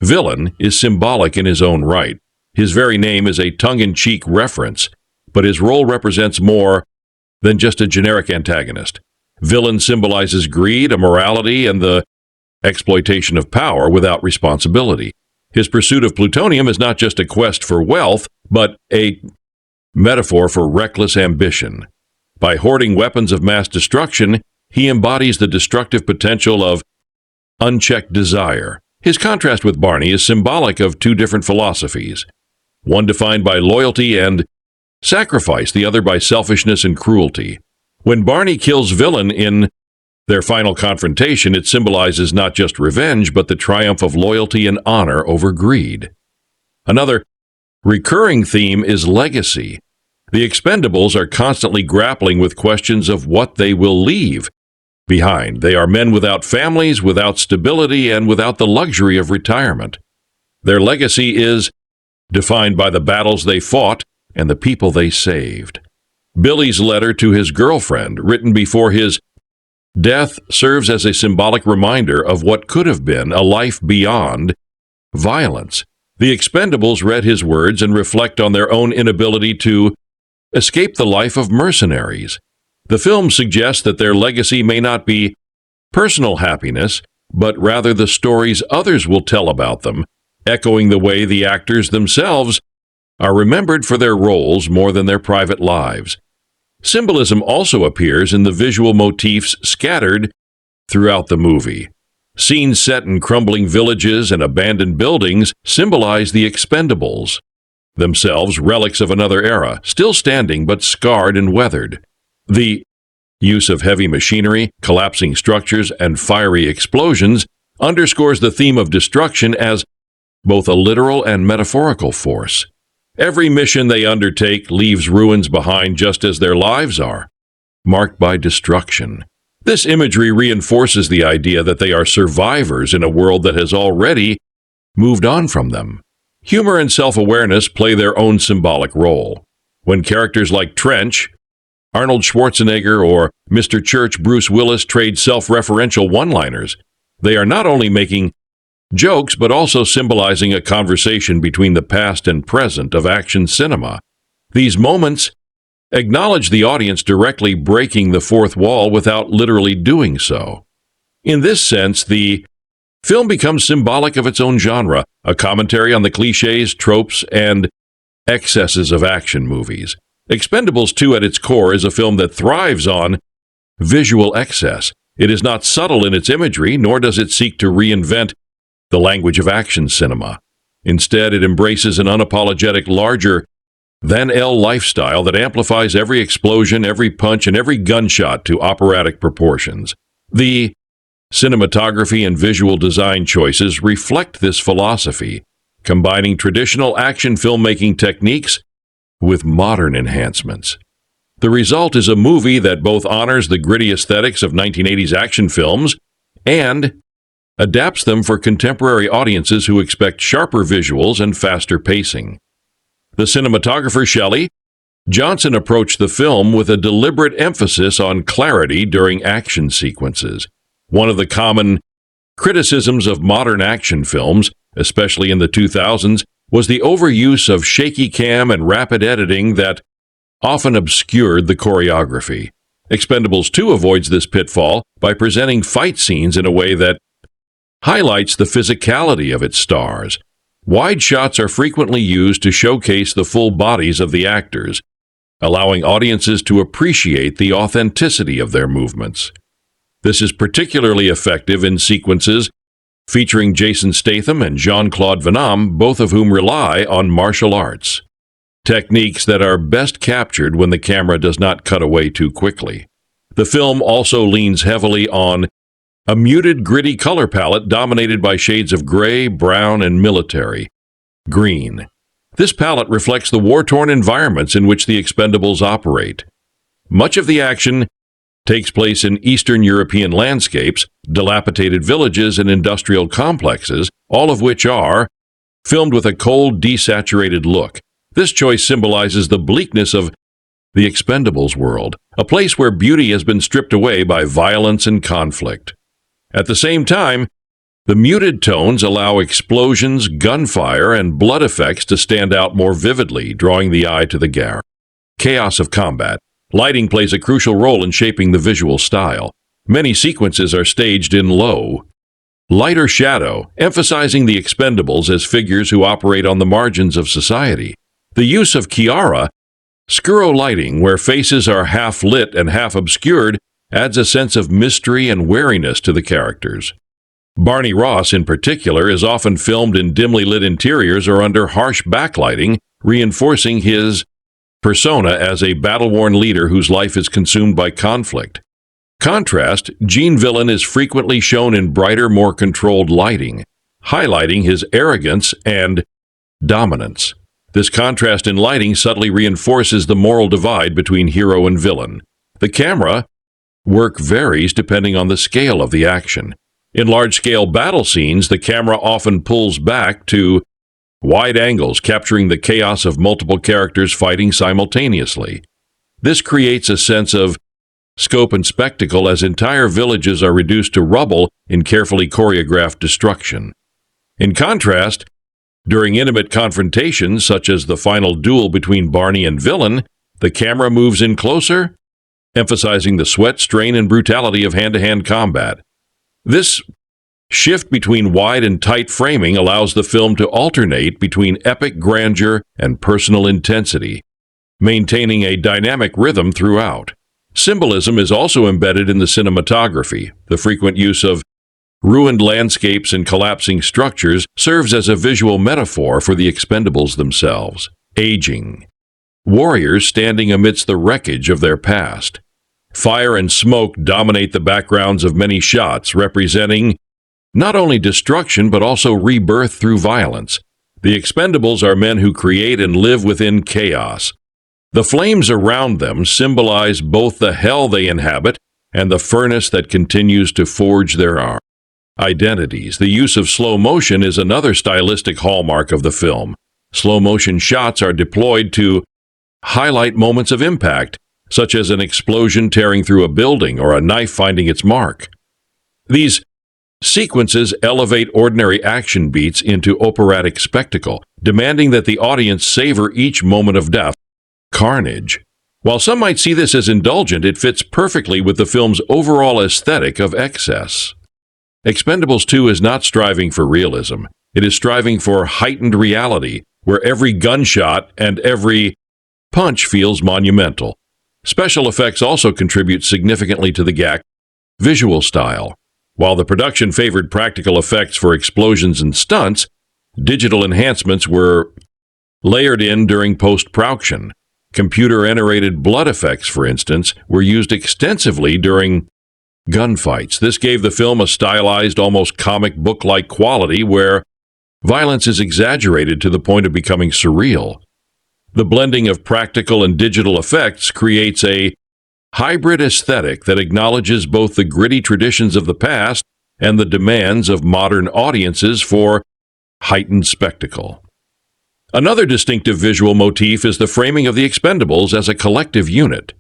is symbolic in his own right. His very name is a tongue-in-cheek reference, but his role represents more than just a generic antagonist. Villain symbolizes greed, immorality, and the exploitation of power without responsibility. His pursuit of plutonium is not just a quest for wealth, but a metaphor for reckless ambition. By hoarding weapons of mass destruction, he embodies the destructive potential of unchecked desire. His contrast with Barney is symbolic of two different philosophies, one defined by loyalty and sacrifice, the other by selfishness and cruelty. When Barney kills Villain in their final confrontation, it symbolizes not just revenge, but the triumph of loyalty and honor over greed. Another recurring theme is legacy. The Expendables are constantly grappling with questions of what they will leave behind. They are men without families, without stability, and without the luxury of retirement. Their legacy is defined by the battles they fought and the people they saved. Billy's letter to his girlfriend, written before his death, serves as a symbolic reminder of what could have been a life beyond violence. The Expendables read his words and reflect on their own inability to escape the life of mercenaries. The film suggests that their legacy may not be personal happiness, but rather the stories others will tell about them, echoing the way the actors themselves are remembered for their roles more than their private lives. Symbolism also appears in the visual motifs scattered throughout the movie. Scenes set in crumbling villages and abandoned buildings symbolize the Expendables, themselves relics of another era, still standing but scarred and weathered. The use of heavy machinery, collapsing structures, and fiery explosions underscores the theme of destruction as both a literal and metaphorical force. Every mission they undertake leaves ruins behind just as their lives are, marked by destruction. This imagery reinforces the idea that they are survivors in a world that has already moved on from them. Humor and self-awareness play their own symbolic role. When characters like Trench, Arnold Schwarzenegger, or Mr. Church Bruce Willis trade self-referential one-liners, they are not only making jokes but also symbolizing a conversation between the past and present of action cinema. These moments acknowledge the audience directly breaking the fourth wall without literally doing so. In this sense, the film becomes symbolic of its own genre, a commentary on the cliches, tropes, and excesses of action movies. Expendables 2 at its core is a film that thrives on visual excess. It is not subtle in its imagery, nor does it seek to reinvent the language of action cinema. Instead, it embraces an unapologetic larger-than-L lifestyle that amplifies every explosion, every punch, and every gunshot to operatic proportions. The cinematography and visual design choices reflect this philosophy, combining traditional action filmmaking techniques with modern enhancements. The result is a movie that both honors the gritty aesthetics of 1980s action films and adapts them for contemporary audiences who expect sharper visuals and faster pacing. The cinematographer Shelley Johnson approached the film with a deliberate emphasis on clarity during action sequences. One of the common criticisms of modern action films, especially in the 2000s, was the overuse of shaky cam and rapid editing that often obscured the choreography. Expendables 2 avoids this pitfall by presenting fight scenes in a way that highlights the physicality of its stars. Wide shots are frequently used to showcase the full bodies of the actors, allowing audiences to appreciate the authenticity of their movements. This is particularly effective in sequences featuring Jason Statham and Jean-Claude Van Damme, both of whom rely on martial arts, techniques that are best captured when the camera does not cut away too quickly. The film also leans heavily on a muted, gritty color palette dominated by shades of gray, brown, and military green. This palette reflects the war-torn environments in which the Expendables operate. Much of the action takes place in Eastern European landscapes, dilapidated villages, and industrial complexes, all of which are filmed with a cold, desaturated look. This choice symbolizes the bleakness of the Expendables world, a place where beauty has been stripped away by violence and conflict. At the same time, the muted tones allow explosions, gunfire, and blood effects to stand out more vividly, drawing the eye to the chaos of combat. Lighting plays a crucial role in shaping the visual style. Many sequences are staged in low, lighter shadow, emphasizing the Expendables as figures who operate on the margins of society. The use of chiaroscuro lighting, where faces are half lit and half obscured, adds a sense of mystery and wariness to the characters. Barney Ross, in particular, is often filmed in dimly lit interiors or under harsh backlighting, reinforcing his persona as a battle-worn leader whose life is consumed by conflict. Contrast, Gene Villain is frequently shown in brighter, more controlled lighting, highlighting his arrogance and dominance. This contrast in lighting subtly reinforces the moral divide between hero and villain. The camera work varies depending on the scale of the action. In large-scale battle scenes, the camera often pulls back to wide angles, capturing the chaos of multiple characters fighting simultaneously. This creates a sense of scope and spectacle as entire villages are reduced to rubble in carefully choreographed destruction. In contrast, during intimate confrontations, such as the final duel between Barney and Villain, the camera moves in closer, emphasizing the sweat, strain, and brutality of hand-to-hand combat. This shift between wide and tight framing allows the film to alternate between epic grandeur and personal intensity, maintaining a dynamic rhythm throughout. Symbolism is also embedded in the cinematography. The frequent use of ruined landscapes and collapsing structures serves as a visual metaphor for the Expendables themselves. Aging. Warriors standing amidst the wreckage of their past. Fire and smoke dominate the backgrounds of many shots, representing not only destruction but also rebirth through violence. The Expendables are men who create and live within chaos. The flames around them symbolize both the hell they inhabit and the furnace that continues to forge their identities. The use of slow motion is another stylistic hallmark of the film. Slow motion shots are deployed to highlight moments of impact, such as an explosion tearing through a building or a knife finding its mark. These sequences elevate ordinary action beats into operatic spectacle, demanding that the audience savor each moment of death, carnage. While some might see this as indulgent, it fits perfectly with the film's overall aesthetic of excess. Expendables 2 is not striving for realism. It is striving for heightened reality, where every gunshot and every punch feels monumental. Special effects also contribute significantly to the GAC visual style. While the production favored practical effects for explosions and stunts, digital enhancements were layered in during post-production. Computer-generated blood effects, for instance, were used extensively during gunfights. This gave the film a stylized, almost comic book-like quality where violence is exaggerated to the point of becoming surreal. The blending of practical and digital effects creates a hybrid aesthetic that acknowledges both the gritty traditions of the past and the demands of modern audiences for heightened spectacle. Another distinctive visual motif is the framing of the Expendables as a collective unit.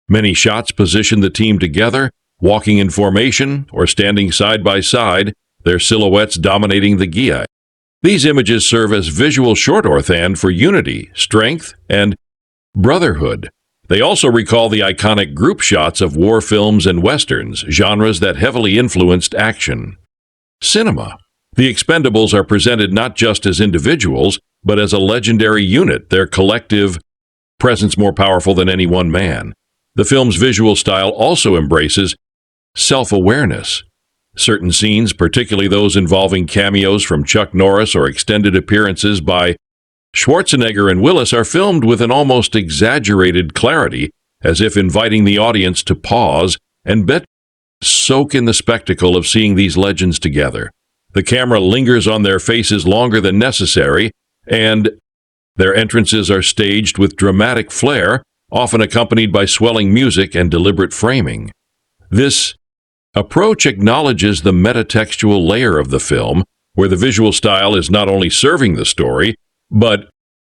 Many shots position the team together, walking in formation or standing side by side, their silhouettes dominating the GIA. These images serve as visual shorthand for unity, strength, and brotherhood. They also recall the iconic group shots of war films and westerns, genres that heavily influenced action cinema. The Expendables are presented not just as individuals, but as a legendary unit, their collective presence more powerful than any one man. The film's visual style also embraces self-awareness. Certain scenes, particularly those involving cameos from Chuck Norris or extended appearances by Schwarzenegger and Willis, are filmed with an almost exaggerated clarity, as if inviting the audience to pause and soak in the spectacle of seeing these legends together. The camera lingers on their faces longer than necessary, and their entrances are staged with dramatic flair, often accompanied by swelling music and deliberate framing. This approach acknowledges the metatextual layer of the film, where the visual style is not only serving the story, but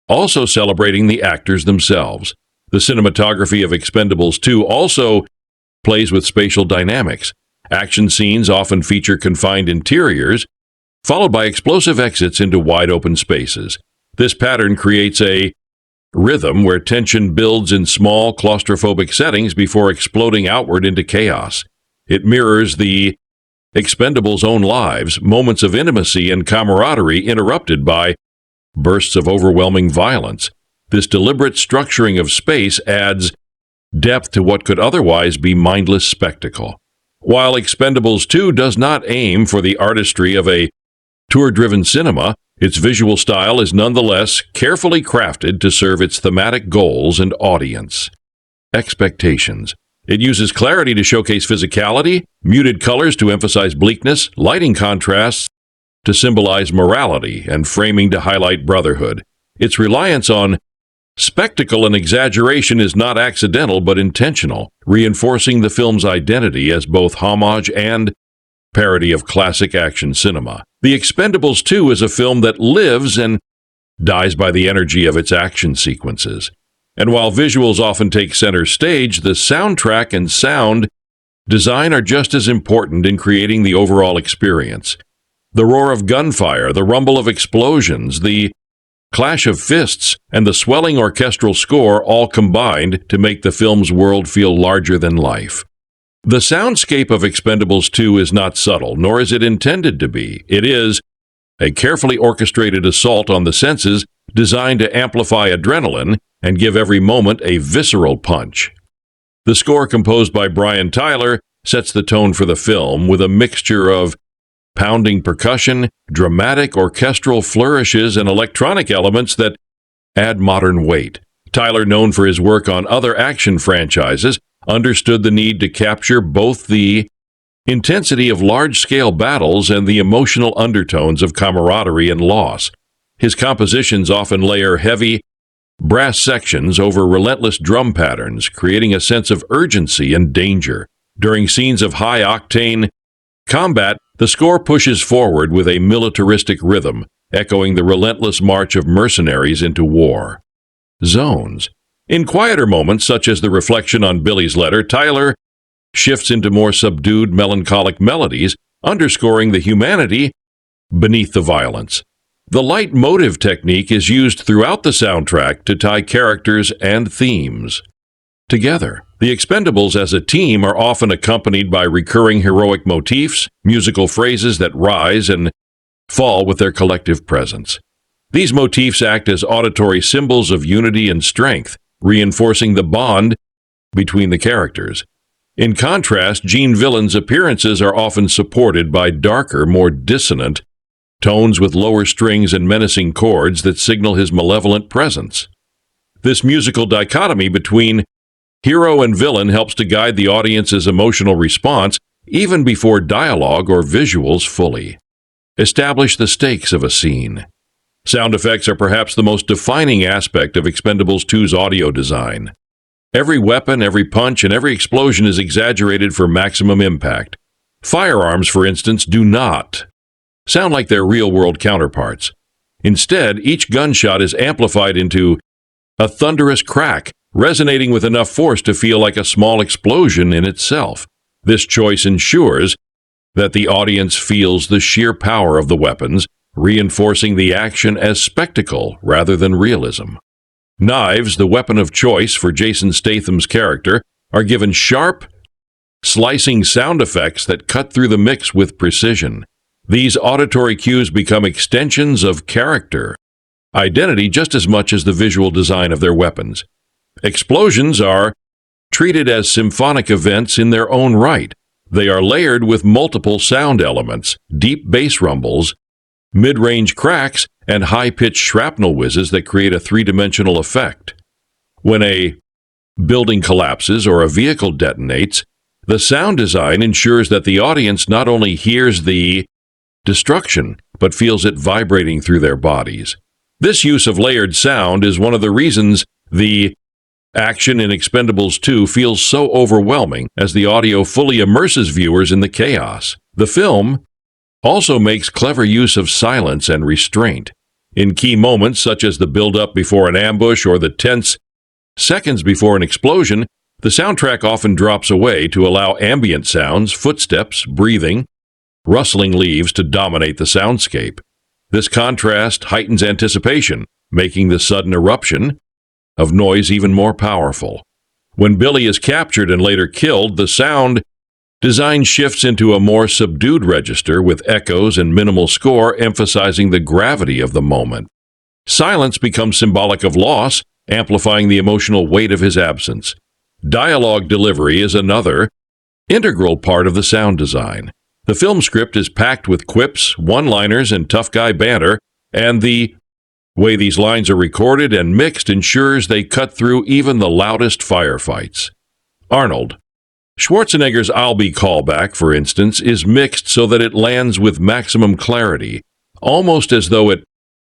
also celebrating the actors themselves. The cinematography of Expendables 2 also plays with spatial dynamics. Action scenes often feature confined interiors, followed by explosive exits into wide-open spaces. This pattern creates a rhythm where tension builds in small, claustrophobic settings before exploding outward into chaos. It mirrors the Expendables' own lives, moments of intimacy and camaraderie interrupted by bursts of overwhelming violence. This deliberate structuring of space adds depth to what could otherwise be mindless spectacle. While Expendables 2 does not aim for the artistry of a tour-driven cinema, its visual style is nonetheless carefully crafted to serve its thematic goals and audience expectations. It uses clarity to showcase physicality, muted colors to emphasize bleakness, lighting contrasts to symbolize morality, and framing to highlight brotherhood. Its reliance on spectacle and exaggeration is not accidental but intentional, reinforcing the film's identity as both homage and parody of classic action cinema. The Expendables 2 is a film that lives and dies by the energy of its action sequences. And while visuals often take center stage, the soundtrack and sound design are just as important in creating the overall experience. The roar of gunfire, the rumble of explosions, the clash of fists, and the swelling orchestral score all combined to make the film's world feel larger than life. The soundscape of Expendables 2 is not subtle, nor is it intended to be. It is a carefully orchestrated assault on the senses designed to amplify adrenaline and give every moment a visceral punch. The score, composed by Brian Tyler, sets the tone for the film with a mixture of pounding percussion, dramatic orchestral flourishes, and electronic elements that add modern weight. Tyler, known for his work on other action franchises, understood the need to capture both the intensity of large-scale battles and the emotional undertones of camaraderie and loss. His compositions often layer heavy, brass sections over relentless drum patterns, creating a sense of urgency and danger. During scenes of high-octane combat, the score pushes forward with a militaristic rhythm, echoing the relentless march of mercenaries into war. Zones. In quieter moments, such as the reflection on Billy's letter, Tyler shifts into more subdued, melancholic melodies, underscoring the humanity beneath the violence. The light motive technique is used throughout the soundtrack to tie characters and themes together. The Expendables as a team are often accompanied by recurring heroic motifs, musical phrases that rise and fall with their collective presence. These motifs act as auditory symbols of unity and strength, reinforcing the bond between the characters. In contrast, Gene Villain's appearances are often supported by darker, more dissonant tones with lower strings and menacing chords that signal his malevolent presence. This musical dichotomy between hero and villain helps to guide the audience's emotional response even before dialogue or visuals fully establish the stakes of a scene. Sound effects are perhaps the most defining aspect of Expendables 2's audio design. Every weapon, every punch, and every explosion is exaggerated for maximum impact. Firearms, for instance, do not sound like their real-world counterparts. Instead, each gunshot is amplified into a thunderous crack, resonating with enough force to feel like a small explosion in itself. This choice ensures that the audience feels the sheer power of the weapons, reinforcing the action as spectacle rather than realism. Knives, the weapon of choice for Jason Statham's character, are given sharp, slicing sound effects that cut through the mix with precision. These auditory cues become extensions of character identity just as much as the visual design of their weapons. Explosions are treated as symphonic events in their own right. They are layered with multiple sound elements, deep bass rumbles, mid-range cracks, and high-pitched shrapnel whizzes that create a three-dimensional effect. When a building collapses or a vehicle detonates, the sound design ensures that the audience not only hears the destruction, but feels it vibrating through their bodies. This use of layered sound is one of the reasons the action in Expendables 2 feels so overwhelming, as the audio fully immerses viewers in the chaos. The film also makes clever use of silence and restraint. In key moments, such as the build-up before an ambush or the tense seconds before an explosion, the soundtrack often drops away to allow ambient sounds, footsteps, breathing, rustling leaves to dominate the soundscape. This contrast heightens anticipation, making the sudden eruption of noise even more powerful. When Billy is captured and later killed, the sound design shifts into a more subdued register with echoes and minimal score emphasizing the gravity of the moment. Silence becomes symbolic of loss, amplifying the emotional weight of his absence. Dialogue delivery is another integral part of the sound design. The film script is packed with quips, one-liners, and tough guy banter, and the way these lines are recorded and mixed ensures they cut through even the loudest firefights. Arnold Schwarzenegger's "I'll be" callback, for instance, is mixed so that it lands with maximum clarity, almost as though it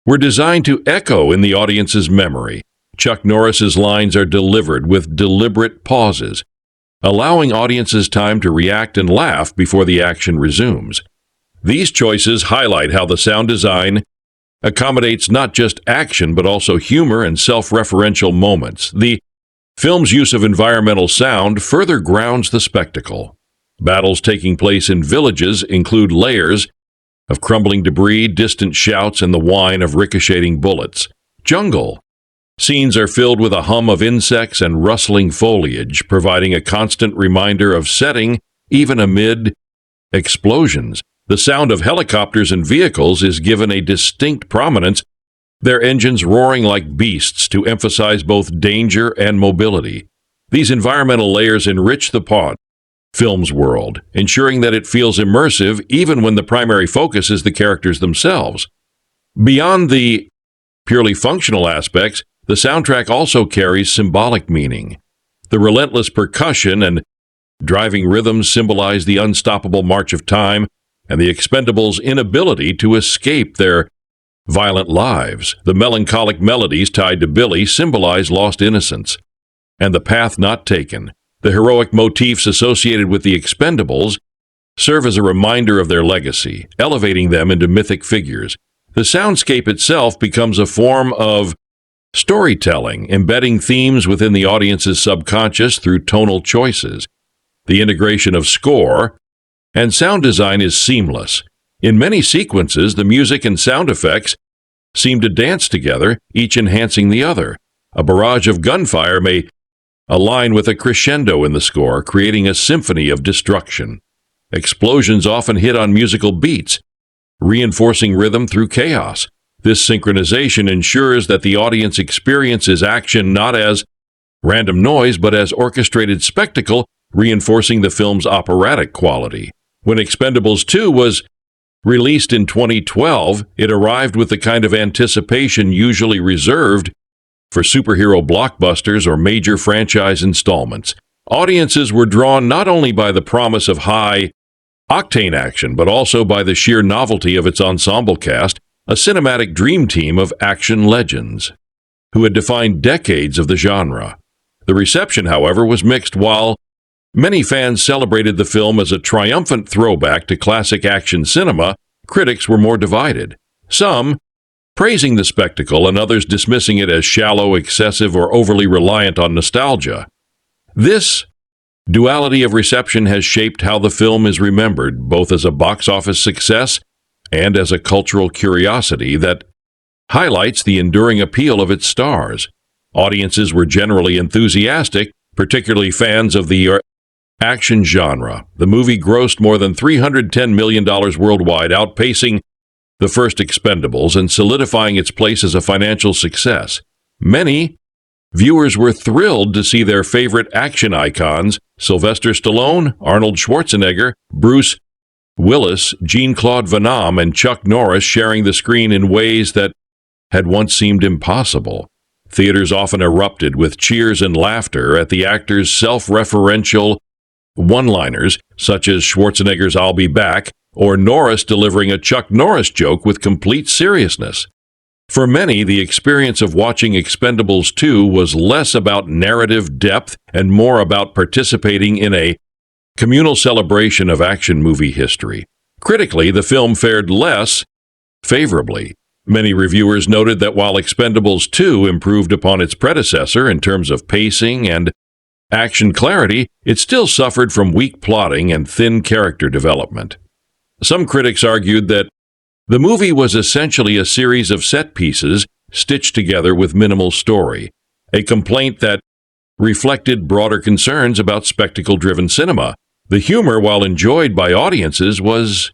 were designed to echo in the audience's memory. Chuck Norris's lines are delivered with deliberate pauses, allowing audiences time to react and laugh before the action resumes. These choices highlight how the sound design accommodates not just action but also humor and self-referential moments. The film's use of environmental sound further grounds the spectacle. Battles taking place in villages include layers of crumbling debris, distant shouts, and the whine of ricocheting bullets. Jungle scenes are filled with a hum of insects and rustling foliage, providing a constant reminder of setting even amid explosions. The sound of helicopters and vehicles is given a distinct prominence, their engines roaring like beasts to emphasize both danger and mobility. These environmental layers enrich the film's world, ensuring that it feels immersive even when the primary focus is the characters themselves. Beyond the purely functional aspects, the soundtrack also carries symbolic meaning. The relentless percussion and driving rhythms symbolize the unstoppable march of time and the Expendables' inability to escape their violent lives. The melancholic melodies tied to Billy symbolize lost innocence. And the path not taken, the heroic motifs associated with the Expendables, serve as a reminder of their legacy, elevating them into mythic figures. The soundscape itself becomes a form of storytelling, embedding themes within the audience's subconscious through tonal choices. The integration of score and sound design is seamless. In many sequences, the music and sound effects seem to dance together, each enhancing the other. A barrage of gunfire may align with a crescendo in the score, creating a symphony of destruction. Explosions often hit on musical beats, reinforcing rhythm through chaos. This synchronization ensures that the audience experiences action not as random noise, but as orchestrated spectacle, reinforcing the film's operatic quality. When Expendables 2 was released in 2012, it arrived with the kind of anticipation usually reserved for superhero blockbusters or major franchise installments. Audiences were drawn not only by the promise of high-octane action, but also by the sheer novelty of its ensemble cast, a cinematic dream team of action legends who had defined decades of the genre. The reception, however, was mixed. While many fans celebrated the film as a triumphant throwback to classic action cinema, critics were more divided. Some praising the spectacle and others dismissing it as shallow, excessive, or overly reliant on nostalgia. This duality of reception has shaped how the film is remembered, both as a box office success and as a cultural curiosity that highlights the enduring appeal of its stars. Audiences were generally enthusiastic, particularly fans of the action genre. The movie grossed more than $310 million worldwide, outpacing the first Expendables and solidifying its place as a financial success. Many viewers were thrilled to see their favorite action icons, Sylvester Stallone, Arnold Schwarzenegger, Bruce Willis, Jean-Claude Van Damme, and Chuck Norris sharing the screen in ways that had once seemed impossible. Theaters often erupted with cheers and laughter at the actors' self-referential one-liners, such as Schwarzenegger's "I'll be back," or Norris delivering a Chuck Norris joke with complete seriousness. For many, the experience of watching Expendables 2 was less about narrative depth and more about participating in a communal celebration of action movie history. Critically, the film fared less favorably. Many reviewers noted that while Expendables 2 improved upon its predecessor in terms of pacing and action clarity, it still suffered from weak plotting and thin character development. Some critics argued that the movie was essentially a series of set pieces stitched together with minimal story, a complaint that reflected broader concerns about spectacle-driven cinema. The humor, while enjoyed by audiences, was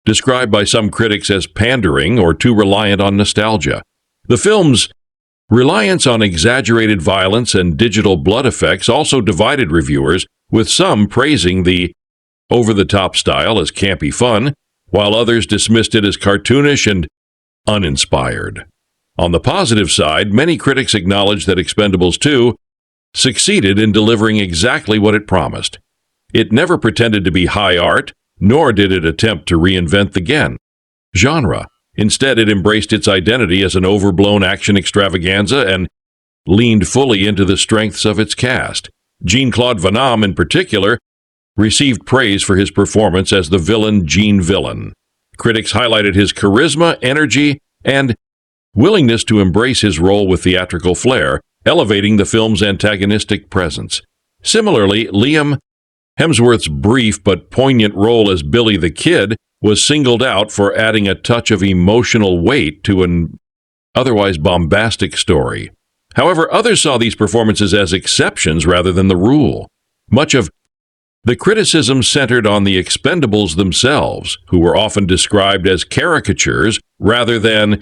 described by some critics as pandering or too reliant on nostalgia. The film's reliance on exaggerated violence and digital blood effects also divided reviewers, with some praising the over-the-top style as campy fun, while others dismissed it as cartoonish and uninspired. On the positive side, many critics acknowledged that Expendables 2 succeeded in delivering exactly what it promised. It never pretended to be high art, nor did it attempt to reinvent the genre. Instead, it embraced its identity as an overblown action extravaganza and leaned fully into the strengths of its cast. Jean-Claude Van Damme, in particular, received praise for his performance as the villain Gene Villain. Critics highlighted his charisma, energy, and willingness to embrace his role with theatrical flair, elevating the film's antagonistic presence. Similarly, Liam Hemsworth's brief but poignant role as Billy the Kid was singled out for adding a touch of emotional weight to an otherwise bombastic story. However, others saw these performances as exceptions rather than the rule. Much of the criticism centered on the Expendables themselves, who were often described as caricatures rather than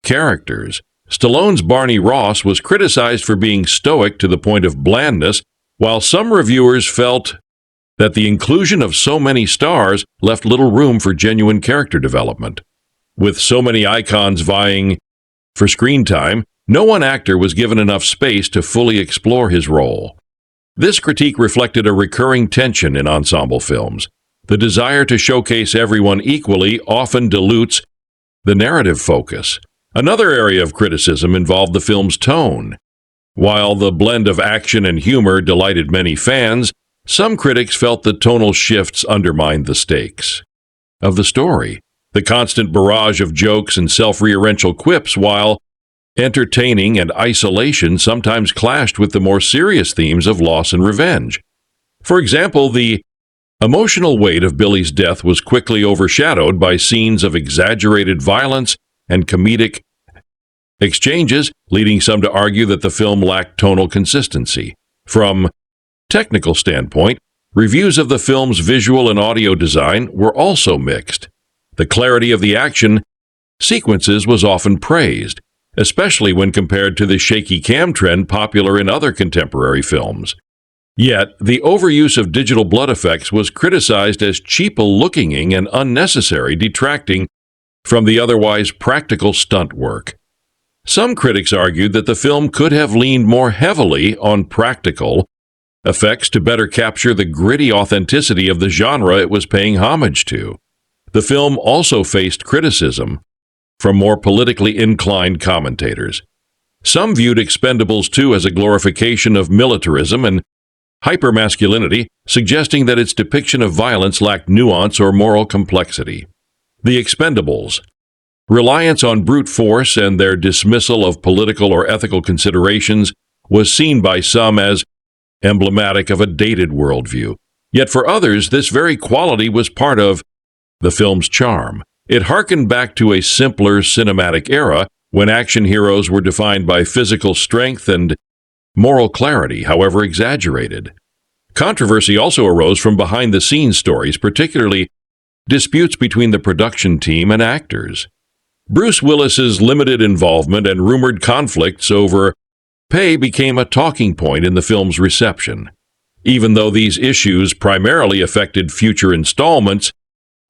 characters. Stallone's Barney Ross was criticized for being stoic to the point of blandness, while some reviewers felt that the inclusion of so many stars left little room for genuine character development. With so many icons vying for screen time, no one actor was given enough space to fully explore his role. This critique reflected a recurring tension in ensemble films. The desire to showcase everyone equally often dilutes the narrative focus. Another area of criticism involved the film's tone. While the blend of action and humor delighted many fans, some critics felt the tonal shifts undermined the stakes of the story. The constant barrage of jokes and self-referential quips, while entertaining and isolation, sometimes clashed with the more serious themes of loss and revenge. For example, the emotional weight of Billy's death was quickly overshadowed by scenes of exaggerated violence and comedic exchanges, leading some to argue that the film lacked tonal consistency. From technical standpoint, reviews of the film's visual and audio design were also mixed. The clarity of the action sequences was often praised, especially when compared to the shaky cam trend popular in other contemporary films. Yet, the overuse of digital blood effects was criticized as cheap-looking and unnecessary, detracting from the otherwise practical stunt work. Some critics argued that the film could have leaned more heavily on practical effects to better capture the gritty authenticity of the genre it was paying homage to. The film also faced criticism from more politically inclined commentators. Some viewed Expendables 2 as a glorification of militarism and hypermasculinity, suggesting that its depiction of violence lacked nuance or moral complexity. The Expendables' reliance on brute force and their dismissal of political or ethical considerations was seen by some as emblematic of a dated worldview. Yet for others, this very quality was part of the film's charm. It harkened back to a simpler cinematic era when action heroes were defined by physical strength and moral clarity, however exaggerated. Controversy also arose from behind-the-scenes stories, particularly disputes between the production team and actors. Bruce Willis's limited involvement and rumored conflicts over pay became a talking point in the film's reception. Even though these issues primarily affected future installments,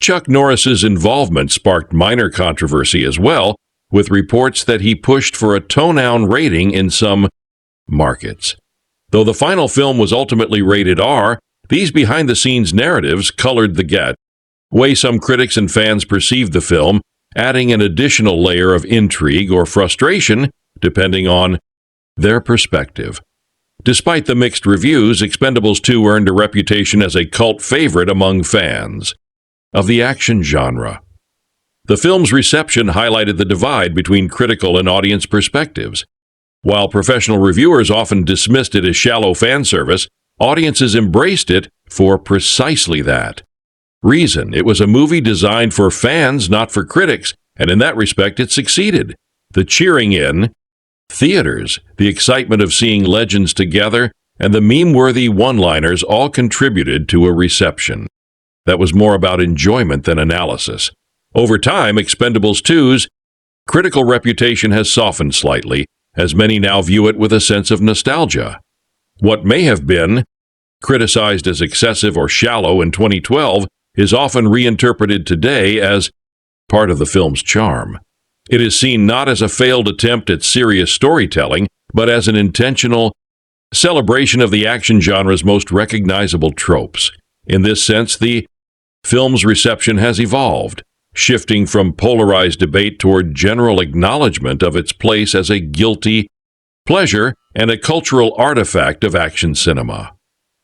Chuck Norris's involvement sparked minor controversy as well, with reports that he pushed for a tone-down rating in some markets. Though the final film was ultimately rated R, these behind-the-scenes narratives colored the way some critics and fans perceived the film, adding an additional layer of intrigue or frustration, depending on their perspective. Despite the mixed reviews, Expendables 2 earned a reputation as a cult favorite among fans of the action genre. The film's reception highlighted the divide between critical and audience perspectives. While professional reviewers often dismissed it as shallow fan service, audiences embraced it for precisely that reason. It was a movie designed for fans, not for critics, and in that respect it succeeded. The cheering in theaters, the excitement of seeing legends together, and the meme-worthy one-liners all contributed to a reception that was more about enjoyment than analysis. Over time, Expendables 2's critical reputation has softened slightly, as many now view it with a sense of nostalgia. What may have been criticized as excessive or shallow in 2012 is often reinterpreted today as part of the film's charm. It is seen not as a failed attempt at serious storytelling, but as an intentional celebration of the action genre's most recognizable tropes. In this sense, the film's reception has evolved, shifting from polarized debate toward general acknowledgement of its place as a guilty pleasure and a cultural artifact of action cinema.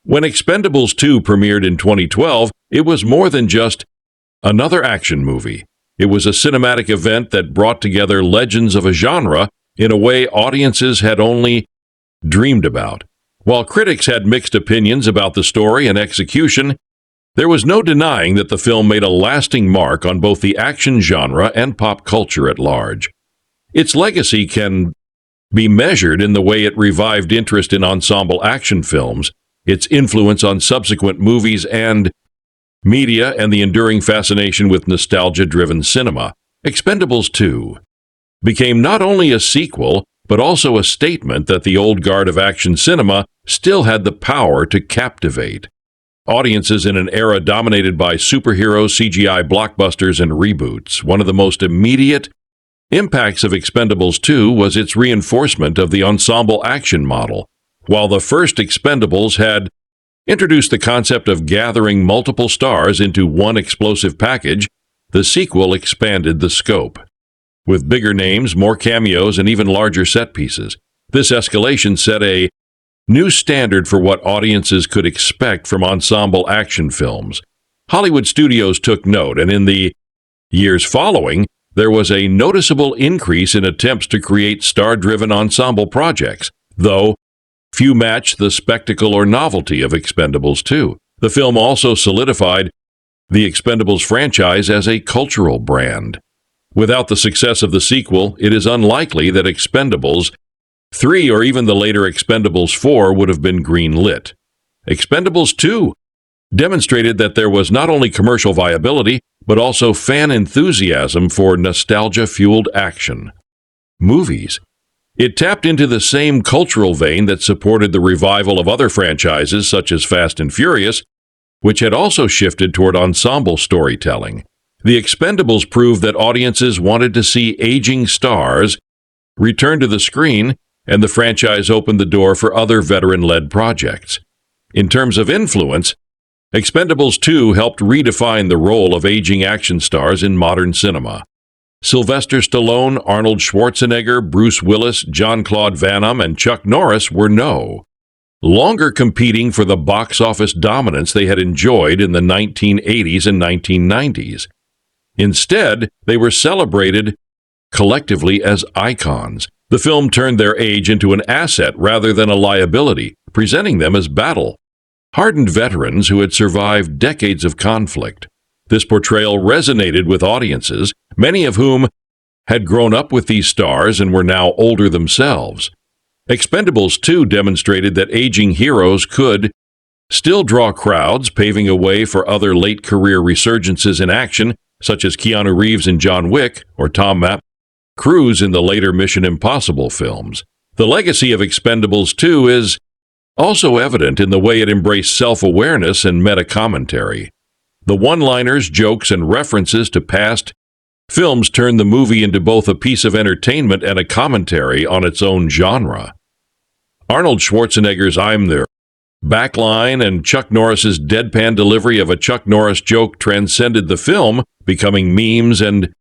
When Expendables 2 premiered in 2012, it was more than just another action movie. It was a cinematic event that brought together legends of a genre in a way audiences had only dreamed about. While critics had mixed opinions about the story and execution, there was no denying that the film made a lasting mark on both the action genre and pop culture at large. Its legacy can be measured in the way it revived interest in ensemble action films, its influence on subsequent movies and media, and the enduring fascination with nostalgia-driven cinema. Expendables 2 became not only a sequel, but also a statement that the old guard of action cinema still had the power to captivate audiences in an era dominated by superhero CGI blockbusters and reboots. One of the most immediate impacts of Expendables 2 was its reinforcement of the ensemble action model. While the first Expendables had introduced the concept of gathering multiple stars into one explosive package, the sequel expanded the scope. with bigger names, more cameos, and even larger set pieces. This escalation set a new standard for what audiences could expect from ensemble action films. Hollywood studios took note, and in the years following, there was a noticeable increase in attempts to create star-driven ensemble projects, though few matched the spectacle or novelty of Expendables 2. The film also solidified the Expendables franchise as a cultural brand. Without the success of the sequel, it is unlikely that Expendables 3 or even the later Expendables 4 would have been green-lit. Expendables 2 demonstrated that there was not only commercial viability, but also fan enthusiasm for nostalgia-fueled action movies. It tapped into the same cultural vein that supported the revival of other franchises such as Fast and Furious, which had also shifted toward ensemble storytelling. The Expendables proved that audiences wanted to see aging stars return to the screen, and the franchise opened the door for other veteran-led projects. In terms of influence, Expendables 2 helped redefine the role of aging action stars in modern cinema. Sylvester Stallone, Arnold Schwarzenegger, Bruce Willis, Jean-Claude Van Damme, and Chuck Norris were no longer competing for the box office dominance they had enjoyed in the 1980s and 1990s. Instead, they were celebrated collectively as icons. The film turned their age into an asset rather than a liability, presenting them as battle-hardened veterans who had survived decades of conflict. This portrayal resonated with audiences, many of whom had grown up with these stars and were now older themselves. Expendables 2 demonstrated that aging heroes could still draw crowds, paving a way for other late-career resurgences in action, such as Keanu Reeves in John Wick or Tom Cruise in the later Mission Impossible films. The legacy of Expendables 2 is also evident in the way it embraced self-awareness and meta-commentary. The one-liners, jokes, and references to past films turned the movie into both a piece of entertainment and a commentary on its own genre. Arnold Schwarzenegger's "I'm there" backline and Chuck Norris's deadpan delivery of a Chuck Norris joke transcended the film, becoming memes and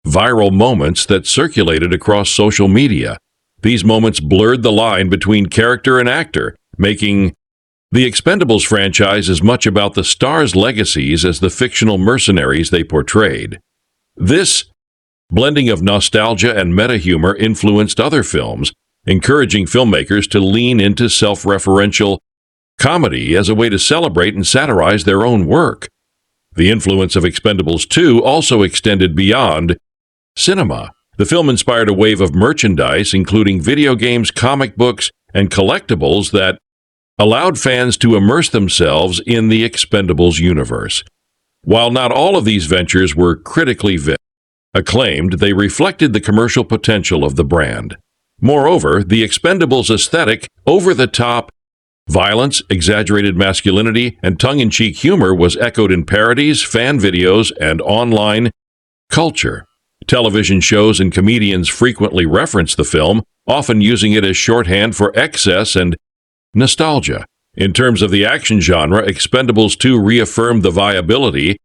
viral moments that circulated across social media. These moments blurred the line between character and actor, making the Expendables franchise as much about the stars' legacies as the fictional mercenaries they portrayed. This blending of nostalgia and meta-humor influenced other films, encouraging filmmakers to lean into self-referential comedy as a way to celebrate and satirize their own work. The influence of Expendables 2 also extended beyond cinema. The film inspired a wave of merchandise, including video games, comic books, and collectibles that allowed fans to immerse themselves in the Expendables universe. While not all of these ventures were critically acclaimed, they reflected the commercial potential of the brand. Moreover, the Expendables aesthetic, over-the-top violence, exaggerated masculinity, and tongue-in-cheek humor was echoed in parodies, fan videos, and online culture. Television shows and comedians frequently reference the film, often using it as shorthand for excess and nostalgia. In terms of the action genre, Expendables 2 reaffirmed the viability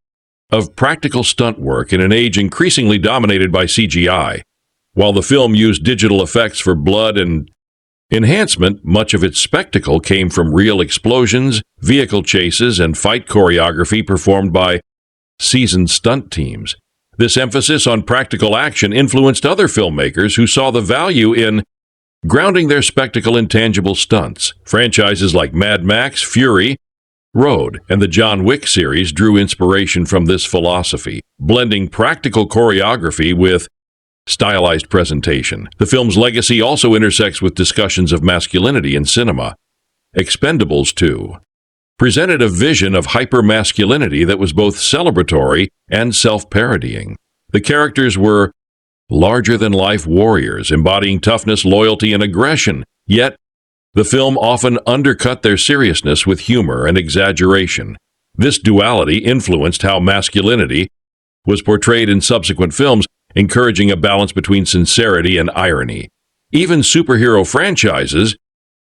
of practical stunt work in an age increasingly dominated by CGI. While the film used digital effects for blood and enhancement, much of its spectacle came from real explosions, vehicle chases, and fight choreography performed by seasoned stunt teams. This emphasis on practical action influenced other filmmakers who saw the value in grounding their spectacle in tangible stunts. Franchises like Mad Max, Fury Road, and the John Wick series drew inspiration from this philosophy, blending practical choreography with stylized presentation. The film's legacy also intersects with discussions of masculinity in cinema. Expendables 2 presented a vision of hypermasculinity that was both celebratory and self-parodying. The characters were larger-than-life warriors, embodying toughness, loyalty, and aggression, yet the film often undercut their seriousness with humor and exaggeration. This duality influenced how masculinity was portrayed in subsequent films, encouraging a balance between sincerity and irony. Even superhero franchises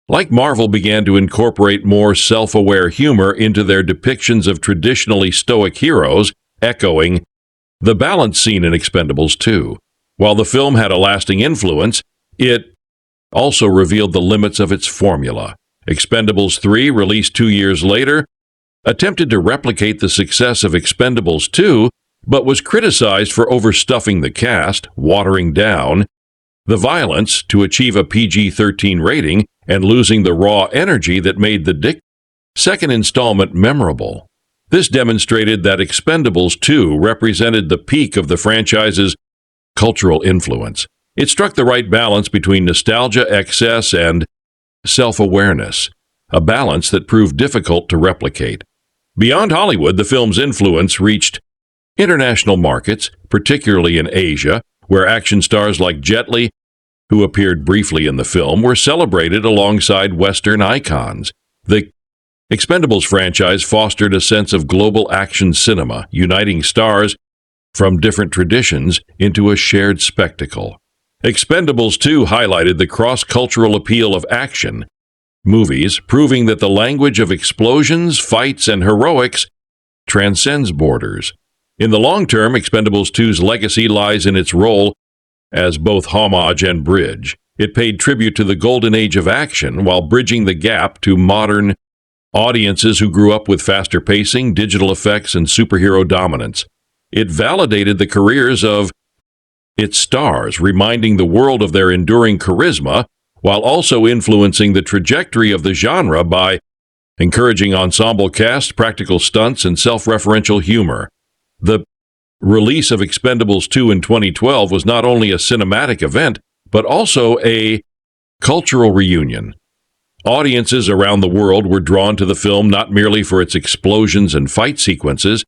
like Marvel began to incorporate more self-aware humor into their depictions of traditionally stoic heroes, echoing the balance seen in Expendables 2. While the film had a lasting influence, it also revealed the limits of its formula. Expendables 3, released 2 years later, attempted to replicate the success of Expendables 2, but was criticized for overstuffing the cast, watering down the violence to achieve a PG-13 rating, and losing the raw energy that made the second installment memorable. This demonstrated that Expendables 2 represented the peak of the franchise's cultural influence. It struck the right balance between nostalgia, excess, and self-awareness, a balance that proved difficult to replicate. Beyond Hollywood, the film's influence reached international markets, particularly in Asia, where action stars like Jet Li, who appeared briefly in the film, were celebrated alongside Western icons. The Expendables franchise fostered a sense of global action cinema, uniting stars from different traditions into a shared spectacle. Expendables 2 highlighted the cross-cultural appeal of action movies, proving that the language of explosions, fights, and heroics transcends borders. In the long term, Expendables 2's legacy lies in its role as both homage and bridge. It paid tribute to the golden age of action while bridging the gap to modern audiences who grew up with faster pacing, digital effects, and superhero dominance. It validated the careers of its stars, reminding the world of their enduring charisma, while also influencing the trajectory of the genre by encouraging ensemble casts, practical stunts, and self-referential humor. The release of Expendables 2 in 2012 was not only a cinematic event, but also a cultural reunion. Audiences around the world were drawn to the film not merely for its explosions and fight sequences,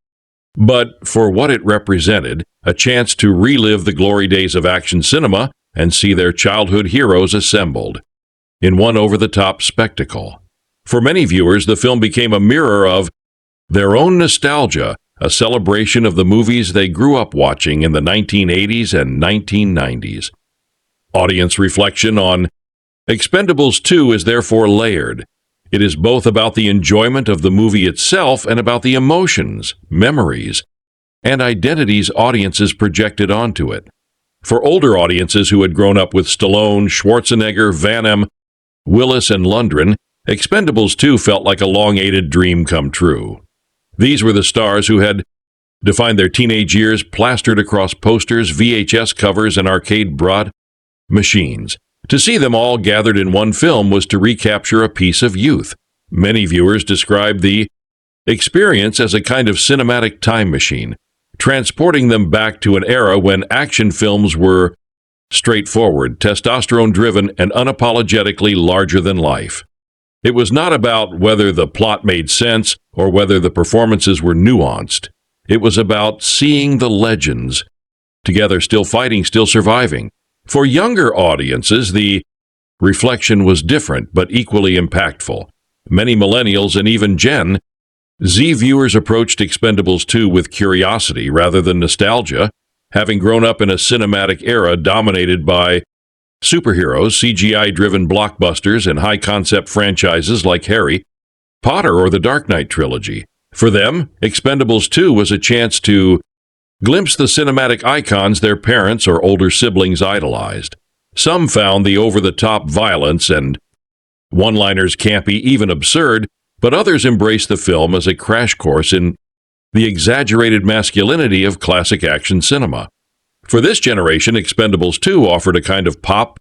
but for what it represented, a chance to relive the glory days of action cinema and see their childhood heroes assembled in one over-the-top spectacle. For many viewers, the film became a mirror of their own nostalgia, a celebration of the movies they grew up watching in the 1980s and 1990s. Audience reflection on Expendables 2 is therefore layered. It is both about the enjoyment of the movie itself and about the emotions, memories, and identities audiences projected onto it. For older audiences who had grown up with Stallone, Schwarzenegger, Van Damme, Willis, and Lundgren, Expendables 2 felt like a long-awaited dream come true. These were the stars who had defined their teenage years plastered across posters, VHS covers, and arcade broad machines. To see them all gathered in one film was to recapture a piece of youth. Many viewers described the experience as a kind of cinematic time machine, transporting them back to an era when action films were straightforward, testosterone-driven, and unapologetically larger than life. It was not about whether the plot made sense or whether the performances were nuanced. It was about seeing the legends together, still fighting, still surviving. For younger audiences, the reflection was different but equally impactful. Many millennials and even Gen Z viewers approached Expendables 2 with curiosity rather than nostalgia, having grown up in a cinematic era dominated by superheroes, CGI-driven blockbusters, and high-concept franchises like Harry Potter or the Dark Knight trilogy. For them, Expendables 2 was a chance to glimpse the cinematic icons their parents or older siblings idolized. Some found the over-the-top violence and one-liners campy, even absurd, but others embraced the film as a crash course in the exaggerated masculinity of classic action cinema. For this generation, Expendables 2 offered a kind of pop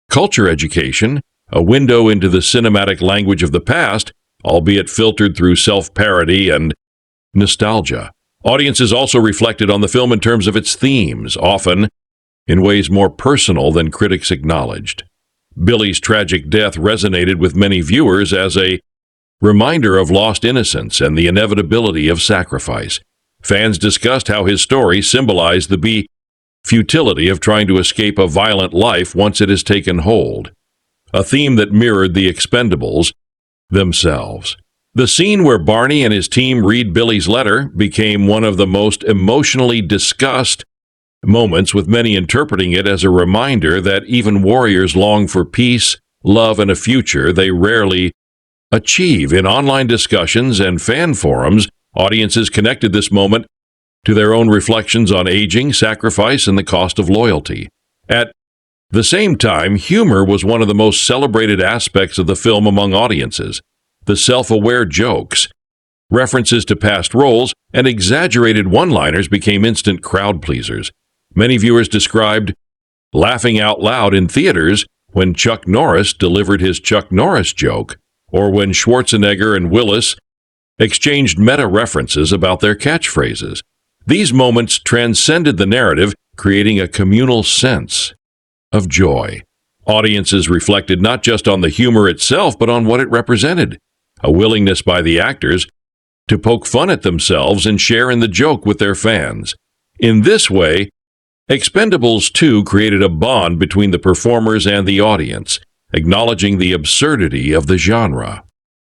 culture education, a window into the cinematic language of the past, albeit filtered through self-parody and nostalgia. Audiences also reflected on the film in terms of its themes, often in ways more personal than critics acknowledged. Billy's tragic death resonated with many viewers as a reminder of lost innocence and the inevitability of sacrifice. Fans discussed how his story symbolized the futility of trying to escape a violent life once it has taken hold, a theme that mirrored the Expendables themselves. The scene where Barney and his team read Billy's letter became one of the most emotionally discussed moments, with many interpreting it as a reminder that even warriors long for peace, love, and a future they rarely achieve. In online discussions and fan forums, audiences connected this moment to their own reflections on aging, sacrifice, and the cost of loyalty. At the same time, humor was one of the most celebrated aspects of the film among audiences. The self-aware jokes, references to past roles, and exaggerated one-liners became instant crowd pleasers. Many viewers described laughing out loud in theaters when Chuck Norris delivered his Chuck Norris joke, or when Schwarzenegger and Willis exchanged meta-references about their catchphrases. These moments transcended the narrative, creating a communal sense of joy. Audiences reflected not just on the humor itself, but on what it represented, a willingness by the actors to poke fun at themselves and share in the joke with their fans. In this way, Expendables 2 created a bond between the performers and the audience, acknowledging the absurdity of the genre,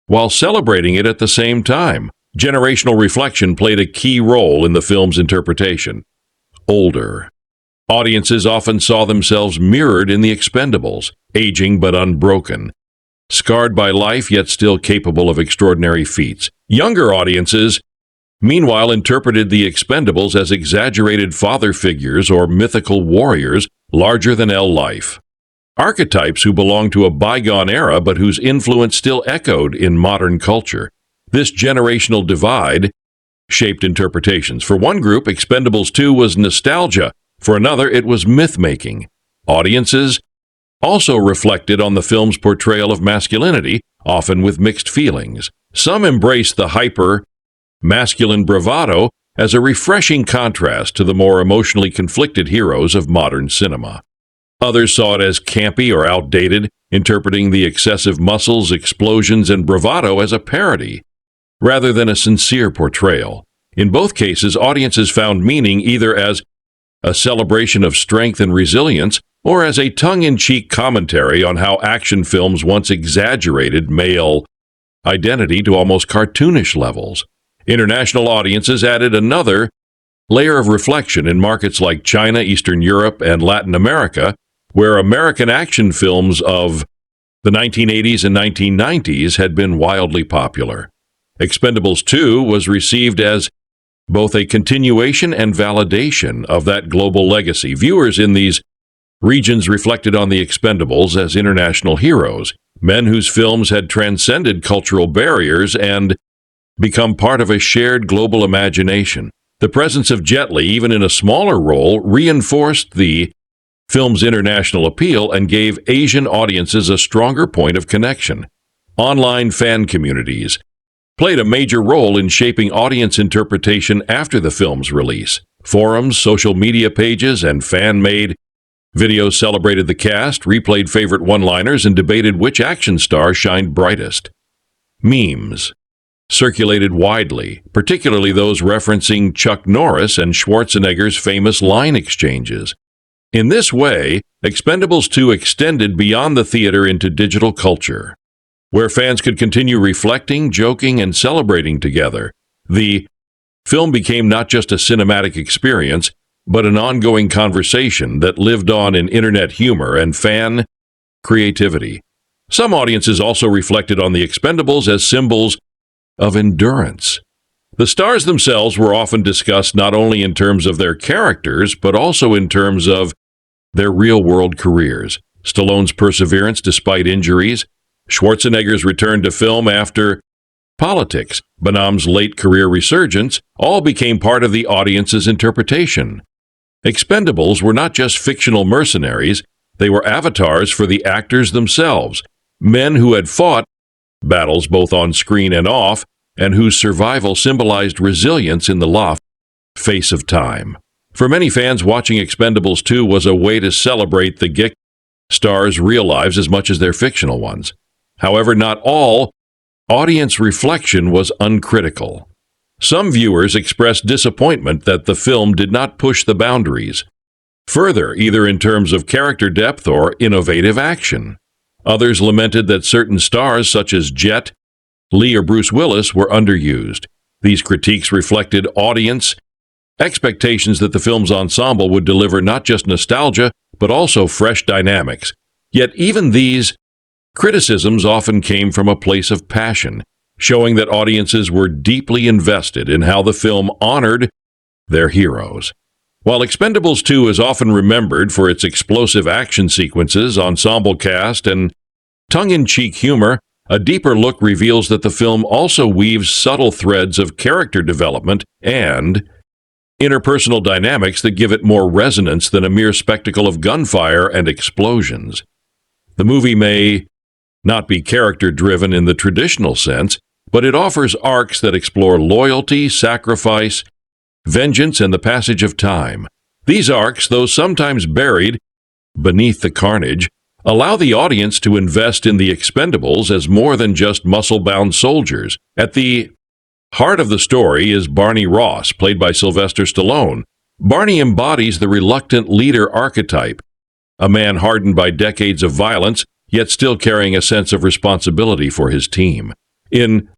while celebrating it at the same time. Generational reflection played a key role in the film's interpretation. Older audiences often saw themselves mirrored in the Expendables, aging but unbroken, scarred by life yet still capable of extraordinary feats. Younger audiences, meanwhile, interpreted the Expendables as exaggerated father figures or mythical warriors larger-than-life life. Archetypes who belonged to a bygone era but whose influence still echoed in modern culture. This generational divide shaped interpretations. For one group, Expendables 2 was nostalgia. For another, it was myth-making. Audiences also reflected on the film's portrayal of masculinity, often with mixed feelings. Some embraced the hyper-masculine bravado as a refreshing contrast to the more emotionally conflicted heroes of modern cinema. Others saw it as campy or outdated, interpreting the excessive muscles, explosions, and bravado as a parody, rather than a sincere portrayal. In both cases, audiences found meaning either as a celebration of strength and resilience, or as a tongue-in-cheek commentary on how action films once exaggerated male identity to almost cartoonish levels. International audiences added another layer of reflection in markets like China, Eastern Europe, and Latin America, where American action films of the 1980s and 1990s had been wildly popular. Expendables 2 was received as both a continuation and validation of that global legacy. Viewers in these regions reflected on the Expendables as international heroes, men whose films had transcended cultural barriers and become part of a shared global imagination. The presence of Jet Li, even in a smaller role, reinforced the film's international appeal and gave Asian audiences a stronger point of connection. Online fan communities played a major role in shaping audience interpretation after the film's release. Forums, social media pages, and fan-made videos celebrated the cast, replayed favorite one-liners, and debated which action star shined brightest. Memes circulated widely, particularly those referencing Chuck Norris and Schwarzenegger's famous line exchanges. In this way, Expendables 2 extended beyond the theater into digital culture, where fans could continue reflecting, joking, and celebrating together. The film became not just a cinematic experience, but an ongoing conversation that lived on in internet humor and fan creativity. Some audiences also reflected on the Expendables as symbols of endurance. The stars themselves were often discussed not only in terms of their characters, but also in terms of their real-world careers. Stallone's perseverance despite injuries, Schwarzenegger's return to film after politics, Bonham's late career resurgence, all became part of the audience's interpretation. Expendables were not just fictional mercenaries, they were avatars for the actors themselves, men who had fought battles both on screen and off, and whose survival symbolized resilience in the face of time. For many fans, watching Expendables 2 was a way to celebrate the geek stars' real lives as much as their fictional ones. However, not all audience reflection was uncritical. Some viewers expressed disappointment that the film did not push the boundaries further, either in terms of character depth or innovative action. Others lamented that certain stars, such as Jet Li or Bruce Willis, were underused. These critiques reflected audience expectations that the film's ensemble would deliver not just nostalgia, but also fresh dynamics. Yet even these criticisms often came from a place of passion, showing that audiences were deeply invested in how the film honored their heroes. While Expendables 2 is often remembered for its explosive action sequences, ensemble cast, and tongue-in-cheek humor, a deeper look reveals that the film also weaves subtle threads of character development and interpersonal dynamics that give it more resonance than a mere spectacle of gunfire and explosions. The movie may not be character-driven in the traditional sense, but it offers arcs that explore loyalty, sacrifice, vengeance, and the passage of time. These arcs, though sometimes buried beneath the carnage, allow the audience to invest in the Expendables as more than just muscle-bound soldiers. At the heart of the story is Barney Ross, played by Sylvester Stallone. Barney embodies the reluctant leader archetype, a man hardened by decades of violence, yet still carrying a sense of responsibility for his team. In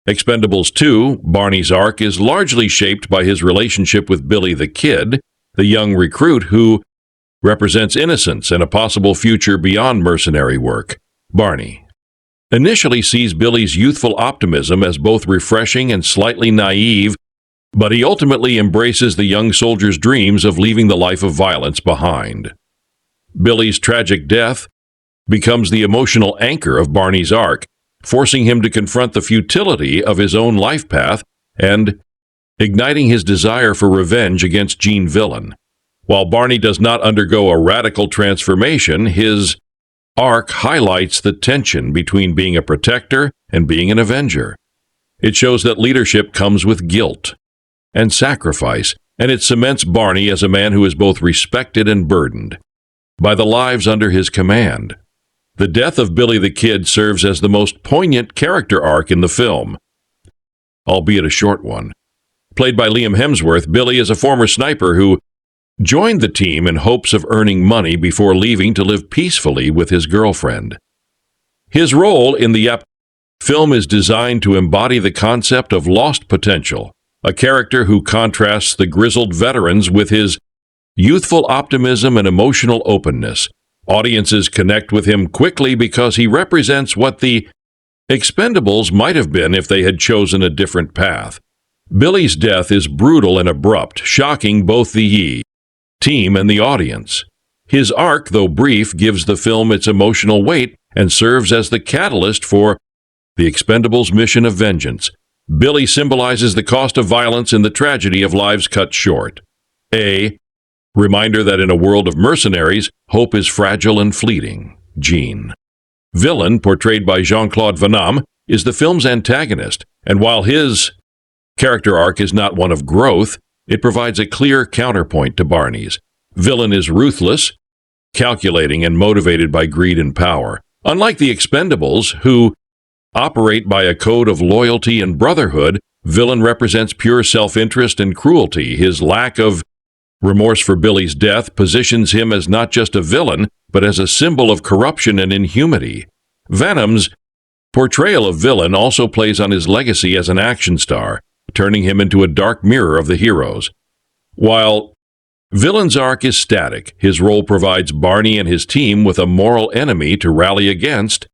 Expendables 2, Barney's arc is largely shaped by his relationship with Billy the Kid, the young recruit who represents innocence and a possible future beyond mercenary work. Barney initially sees Billy's youthful optimism as both refreshing and slightly naive, but he ultimately embraces the young soldier's dreams of leaving the life of violence behind. Billy's tragic death becomes the emotional anchor of Barney's arc, forcing him to confront the futility of his own life path and igniting his desire for revenge against Gene Villain. While Barney does not undergo a radical transformation, his arc highlights the tension between being a protector and being an avenger. It shows that leadership comes with guilt and sacrifice, and it cements Barney as a man who is both respected and burdened by the lives under his command. The death of Billy the Kid serves as the most poignant character arc in the film, albeit a short one. Played by Liam Hemsworth, Billy is a former sniper who joined the team in hopes of earning money before leaving to live peacefully with his girlfriend. His role in the film is designed to embody the concept of lost potential, a character who contrasts the grizzled veterans with his youthful optimism and emotional openness. Audiences connect with him quickly because he represents what the Expendables might have been if they had chosen a different path. Billy's death is brutal and abrupt, shocking both the team and the audience. His arc, though brief, gives the film its emotional weight and serves as the catalyst for the Expendables' mission of vengeance. Billy symbolizes the cost of violence and the tragedy of lives cut short. A reminder that in a world of mercenaries, hope is fragile and fleeting. Gene Villain, portrayed by Jean-Claude Van Damme, is the film's antagonist, and while his character arc is not one of growth, it provides a clear counterpoint to Barney's. Villain is ruthless, calculating, and motivated by greed and power. Unlike the Expendables, who operate by a code of loyalty and brotherhood, Villain represents pure self-interest and cruelty. His lack of remorse for Billy's death positions him as not just a villain, but as a symbol of corruption and inhumanity. Van Damme's portrayal of Villain also plays on his legacy as an action star, turning him into a dark mirror of the heroes. While Villain's arc is static, his role provides Barney and his team with a moral enemy to rally against,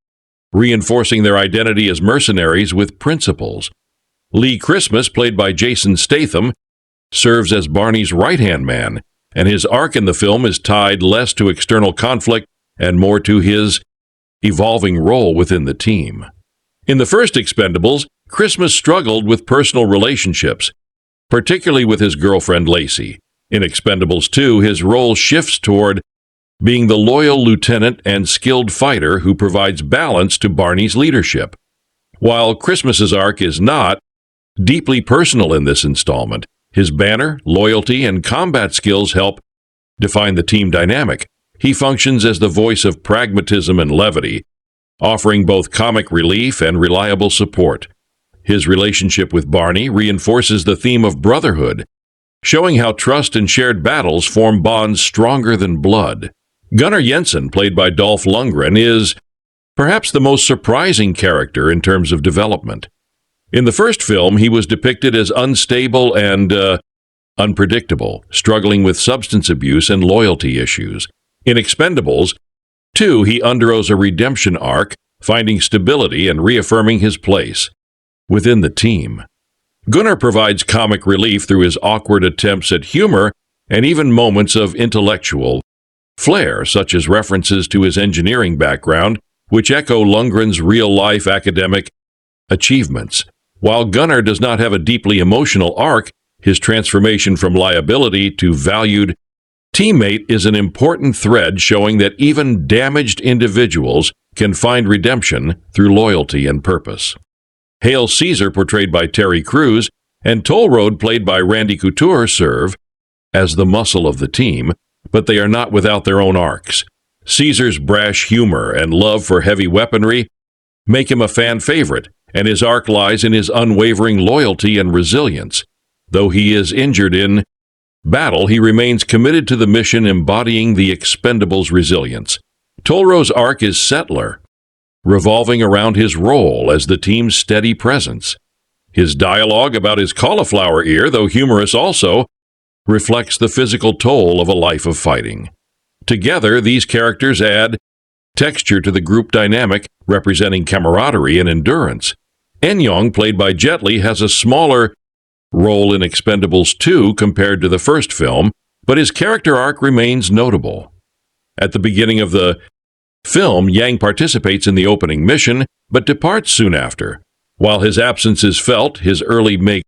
reinforcing their identity as mercenaries with principles. Lee Christmas, played by Jason Statham, serves as Barney's right-hand man, and his arc in the film is tied less to external conflict and more to his evolving role within the team. In the first Expendables, Christmas struggled with personal relationships, particularly with his girlfriend Lacey. In Expendables 2, his role shifts toward being the loyal lieutenant and skilled fighter who provides balance to Barney's leadership. While Christmas's arc is not deeply personal in this installment, his banner, loyalty, and combat skills help define the team dynamic. He functions as the voice of pragmatism and levity, offering both comic relief and reliable support. His relationship with Barney reinforces the theme of brotherhood, showing how trust and shared battles form bonds stronger than blood. Gunnar Jensen, played by Dolph Lundgren, is perhaps the most surprising character in terms of development. In the first film, he was depicted as unstable and unpredictable, struggling with substance abuse and loyalty issues. In Expendables 2, he undergoes a redemption arc, finding stability and reaffirming his place within the team. Gunnar provides comic relief through his awkward attempts at humor and even moments of intellectual flair, such as references to his engineering background, which echo Lundgren's real-life academic achievements. While Gunnar does not have a deeply emotional arc, his transformation from liability to valued teammate is an important thread showing that even damaged individuals can find redemption through loyalty and purpose. Hail Caesar, portrayed by Terry Crews, and Toll Road, played by Randy Couture, serve as the muscle of the team, but they are not without their own arcs. Caesar's brash humor and love for heavy weaponry make him a fan favorite, and his arc lies in his unwavering loyalty and resilience. Though he is injured in battle, he remains committed to the mission, embodying the Expendables' resilience. Tolro's arc is settler, revolving around his role as the team's steady presence. His dialogue about his cauliflower ear, though humorous also, reflects the physical toll of a life of fighting. Together, these characters add texture to the group dynamic, representing camaraderie and endurance. Enyong, played by Jet Li, has a smaller role in Expendables 2 compared to the first film, but his character arc remains notable. At the beginning of the film, Yang participates in the opening mission, but departs soon after. While his absence is felt, his early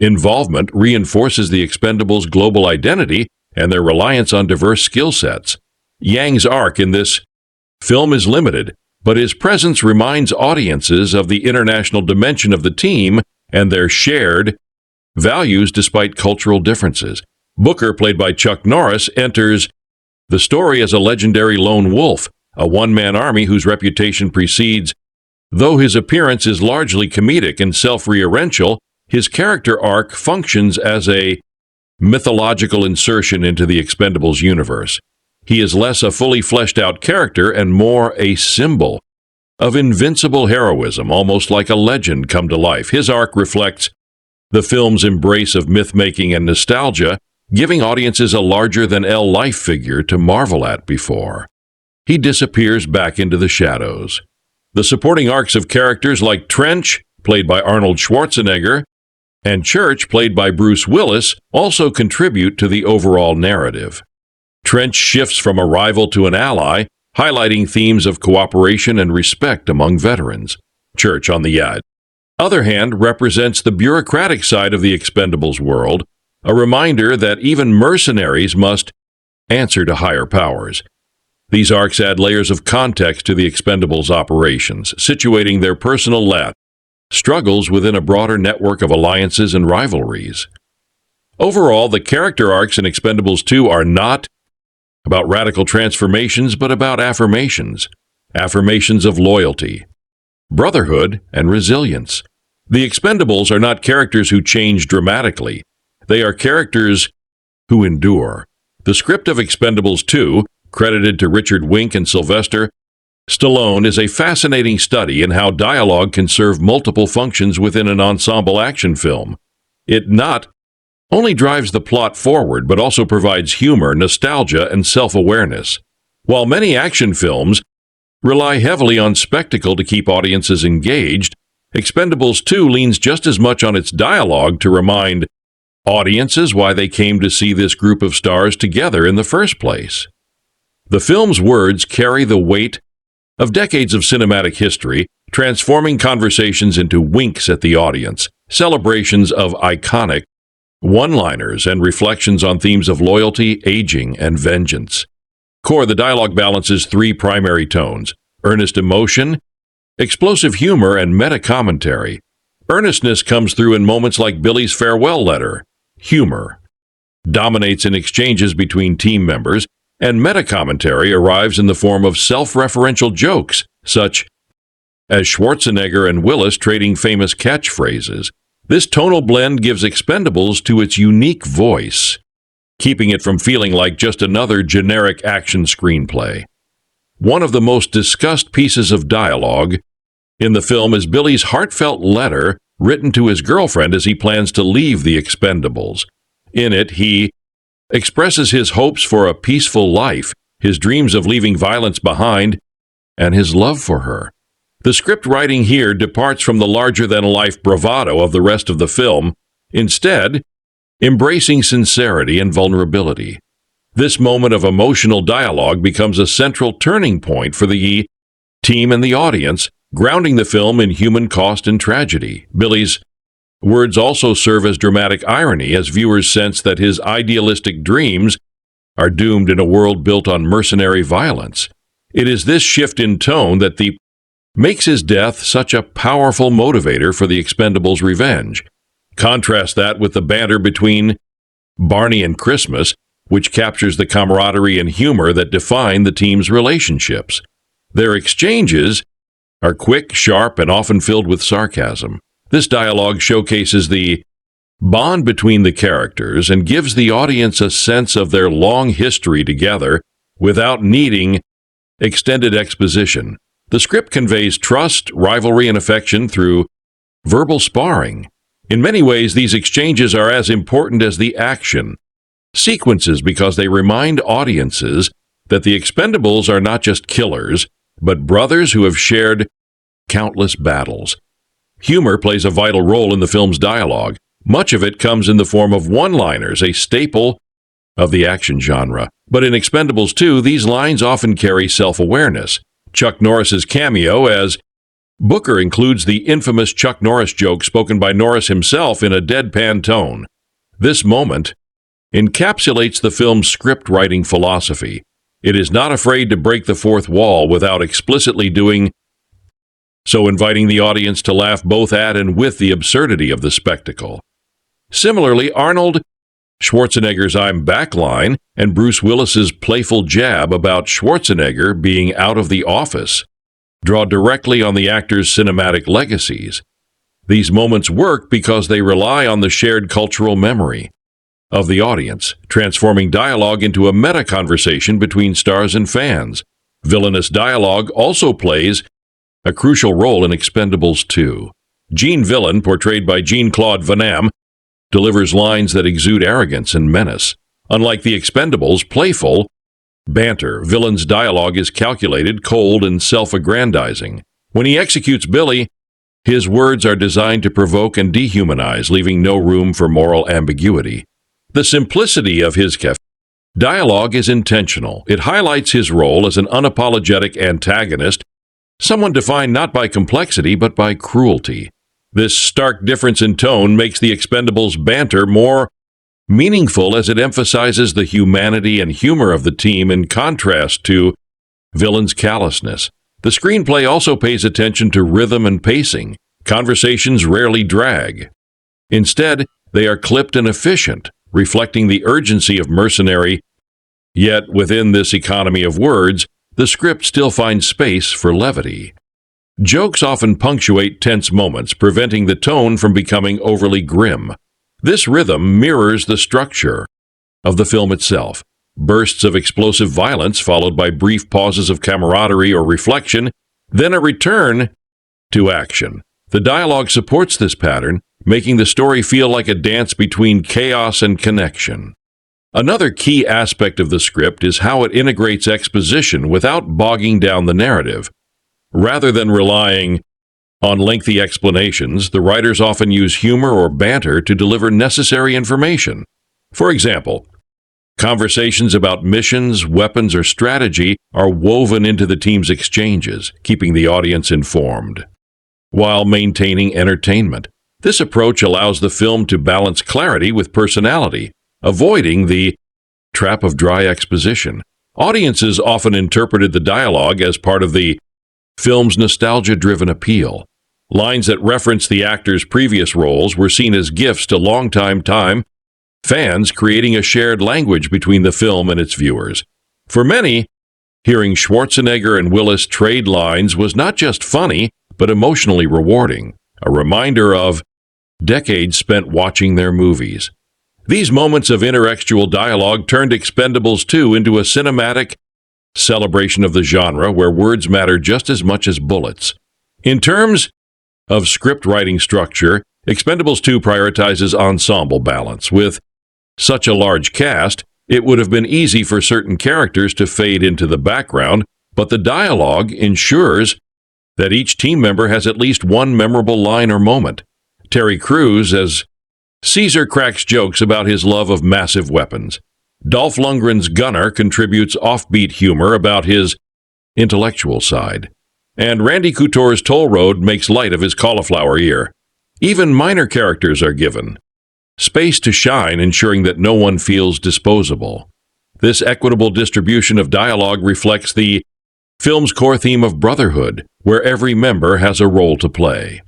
involvement reinforces the Expendables' global identity and their reliance on diverse skill sets. Yang's arc in this film is limited, but his presence reminds audiences of the international dimension of the team and their shared values despite cultural differences. Booker, played by Chuck Norris, enters the story as a legendary lone wolf, a one-man army whose reputation precedes. Though his appearance is largely comedic and self-referential, his character arc functions as a mythological insertion into the Expendables universe. He is less a fully fleshed-out character and more a symbol of invincible heroism, almost like a legend come to life. His arc reflects the film's embrace of myth-making and nostalgia, giving audiences a larger-than-life figure to marvel at before he disappears back into the shadows. The supporting arcs of characters like Trench, played by Arnold Schwarzenegger, and Church, played by Bruce Willis, also contribute to the overall narrative. Trench shifts from a rival to an ally, highlighting themes of cooperation and respect among veterans. Church, on the other hand, represents the bureaucratic side of the Expendables world, a reminder that even mercenaries must answer to higher powers. These arcs add layers of context to the Expendables' operations, situating their personal struggles within a broader network of alliances and rivalries. Overall, the character arcs in Expendables 2 are not about radical transformations, but about affirmations of loyalty, brotherhood, and resilience. The Expendables are not characters who change dramatically. They are characters who endure. The script of Expendables 2, credited to Richard Wink and Sylvester Stallone, is a fascinating study in how dialogue can serve multiple functions within an ensemble action film. It not only drives the plot forward, but also provides humor, nostalgia, and self-awareness. While many action films rely heavily on spectacle to keep audiences engaged, Expendables 2 leans just as much on its dialogue to remind audiences why they came to see this group of stars together in the first place. The film's words carry the weight of decades of cinematic history, transforming conversations into winks at the audience, celebrations of iconic one-liners, and reflections on themes of loyalty, aging, and vengeance. The dialogue balances three primary tones: earnest emotion, explosive humor, and meta-commentary. Earnestness comes through in moments like Billy's farewell letter. Humor dominates in exchanges between team members, and meta-commentary arrives in the form of self-referential jokes, such as Schwarzenegger and Willis trading famous catchphrases. This tonal blend gives Expendables to its unique voice, keeping it from feeling like just another generic action screenplay. One of the most discussed pieces of dialogue in the film is Billy's heartfelt letter written to his girlfriend as he plans to leave the Expendables. In it, he expresses his hopes for a peaceful life, his dreams of leaving violence behind, and his love for her. The script writing here departs from the larger-than-life bravado of the rest of the film. Instead, embracing sincerity and vulnerability. This moment of emotional dialogue becomes a central turning point for the team and the audience, grounding the film in human cost and tragedy. Billy's words also serve as dramatic irony as viewers sense that his idealistic dreams are doomed in a world built on mercenary violence. It is this shift in tone that makes his death such a powerful motivator for the Expendables' revenge. Contrast that with the banter between Barney and Christmas, which captures the camaraderie and humor that define the team's relationships. Their exchanges are quick, sharp, and often filled with sarcasm. This dialogue showcases the bond between the characters and gives the audience a sense of their long history together without needing extended exposition. The script conveys trust, rivalry, and affection through verbal sparring. In many ways, these exchanges are as important as the action sequences because they remind audiences that the Expendables are not just killers, but brothers who have shared countless battles. Humor plays a vital role in the film's dialogue. Much of it comes in the form of one-liners, a staple of the action genre. But in Expendables 2, these lines often carry self-awareness. Chuck Norris's cameo as Booker includes the infamous Chuck Norris joke spoken by Norris himself in a deadpan tone. This moment encapsulates the film's script-writing philosophy. It is not afraid to break the fourth wall without explicitly doing so, inviting the audience to laugh both at and with the absurdity of the spectacle. Similarly, Arnold Schwarzenegger's "I'm back" line and Bruce Willis's playful jab about Schwarzenegger being out of the office draw directly on the actor's cinematic legacies. These moments work because they rely on the shared cultural memory of the audience, transforming dialogue into a meta-conversation between stars and fans. Villainous dialogue also plays a crucial role in Expendables 2. Gene Villain, portrayed by Jean-Claude Van Damme, delivers lines that exude arrogance and menace. Unlike the Expendables' playful banter, Villain's dialogue is calculated, cold, and self-aggrandizing. When he executes Billy, his words are designed to provoke and dehumanize, leaving no room for moral ambiguity. The simplicity of his dialogue is intentional. It highlights his role as an unapologetic antagonist, someone defined not by complexity but by cruelty. This stark difference in tone makes the Expendables' banter more meaningful as it emphasizes the humanity and humor of the team in contrast to Villain's callousness. The screenplay also pays attention to rhythm and pacing. Conversations rarely drag. Instead, they are clipped and efficient, reflecting the urgency of mercenary. Yet, within this economy of words, the script still finds space for levity. Jokes often punctuate tense moments, preventing the tone from becoming overly grim. This rhythm mirrors the structure of the film itself. Bursts of explosive violence followed by brief pauses of camaraderie or reflection, then a return to action. The dialogue supports this pattern, making the story feel like a dance between chaos and connection. Another key aspect of the script is how it integrates exposition without bogging down the narrative. Rather than relying on lengthy explanations, the writers often use humor or banter to deliver necessary information. For example, conversations about missions, weapons, or strategy are woven into the team's exchanges, keeping the audience informed, while maintaining entertainment. This approach allows the film to balance clarity with personality, avoiding the trap of dry exposition. Audiences often interpreted the dialogue as part of the film's nostalgia-driven appeal. Lines that reference the actors' previous roles were seen as gifts to longtime fans, creating a shared language between the film and its viewers. For many, hearing Schwarzenegger and Willis trade lines was not just funny, but emotionally rewarding, a reminder of decades spent watching their movies. These moments of intertextual dialogue turned Expendables 2 into a cinematic celebration of the genre where words matter just as much as bullets. In terms of script writing structure, Expendables 2 prioritizes ensemble balance. With such a large cast, it would have been easy for certain characters to fade into the background, but the dialogue ensures that each team member has at least one memorable line or moment. Terry Crews as Caesar cracks jokes about his love of massive weapons. Dolph Lundgren's Gunner contributes offbeat humor about his intellectual side. And Randy Couture's Toll Road makes light of his cauliflower ear. Even minor characters are given space to shine, ensuring that no one feels disposable. This equitable distribution of dialogue reflects the film's core theme of brotherhood, where every member has a role to play.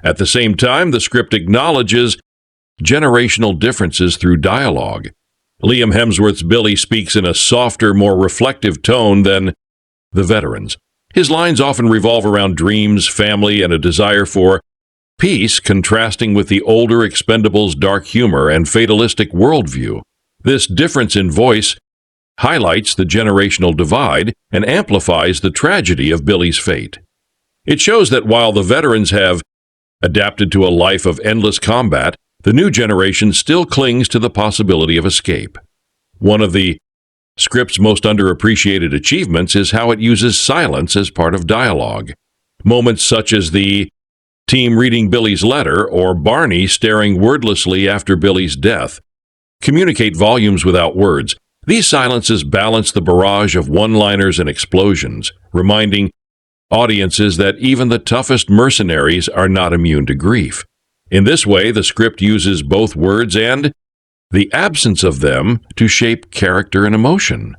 At the same time, the script acknowledges generational differences through dialogue. Liam Hemsworth's Billy speaks in a softer, more reflective tone than the veterans. His lines often revolve around dreams, family, and a desire for peace, contrasting with the older Expendables' dark humor and fatalistic worldview. This difference in voice highlights the generational divide and amplifies the tragedy of Billy's fate. It shows that while the veterans have adapted to a life of endless combat, the new generation still clings to the possibility of escape. One of the script's most underappreciated achievements is how it uses silence as part of dialogue. Moments such as the team reading Billy's letter or Barney staring wordlessly after Billy's death communicate volumes without words. These silences balance the barrage of one-liners and explosions, reminding audiences that even the toughest mercenaries are not immune to grief. In this way, the script uses both words and the absence of them to shape character and emotion,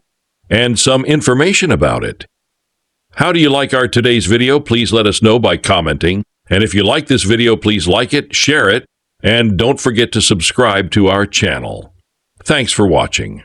and some information about it. How do you like our today's video? Please let us know by commenting. And if you like this video, please like it, share it, and don't forget to subscribe to our channel. Thanks for watching.